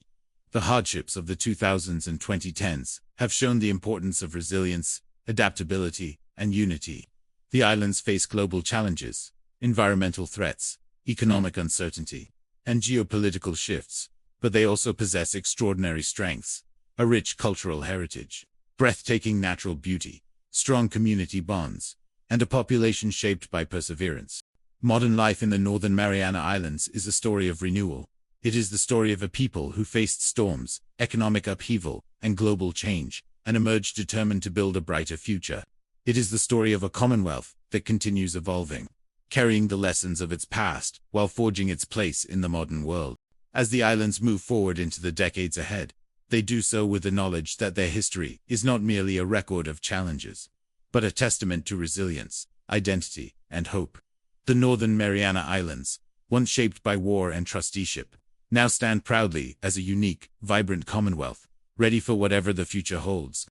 The hardships of the 2000s and 2010s have shown the importance of resilience, adaptability, and unity. The islands face global challenges, environmental threats, economic uncertainty, and geopolitical shifts, but they also possess extraordinary strengths, a rich cultural heritage, breathtaking natural beauty, strong community bonds, and a population shaped by perseverance. Modern life in the Northern Mariana Islands is a story of renewal. It is the story of a people who faced storms, economic upheaval, and global change, and emerged determined to build a brighter future. It is the story of a Commonwealth that continues evolving, carrying the lessons of its past while forging its place in the modern world. As the islands move forward into the decades ahead, they do so with the knowledge that their history is not merely a record of challenges, but a testament to resilience, identity, and hope. The Northern Mariana Islands, once shaped by war and trusteeship, now stand proudly as a unique, vibrant Commonwealth, ready for whatever the future holds.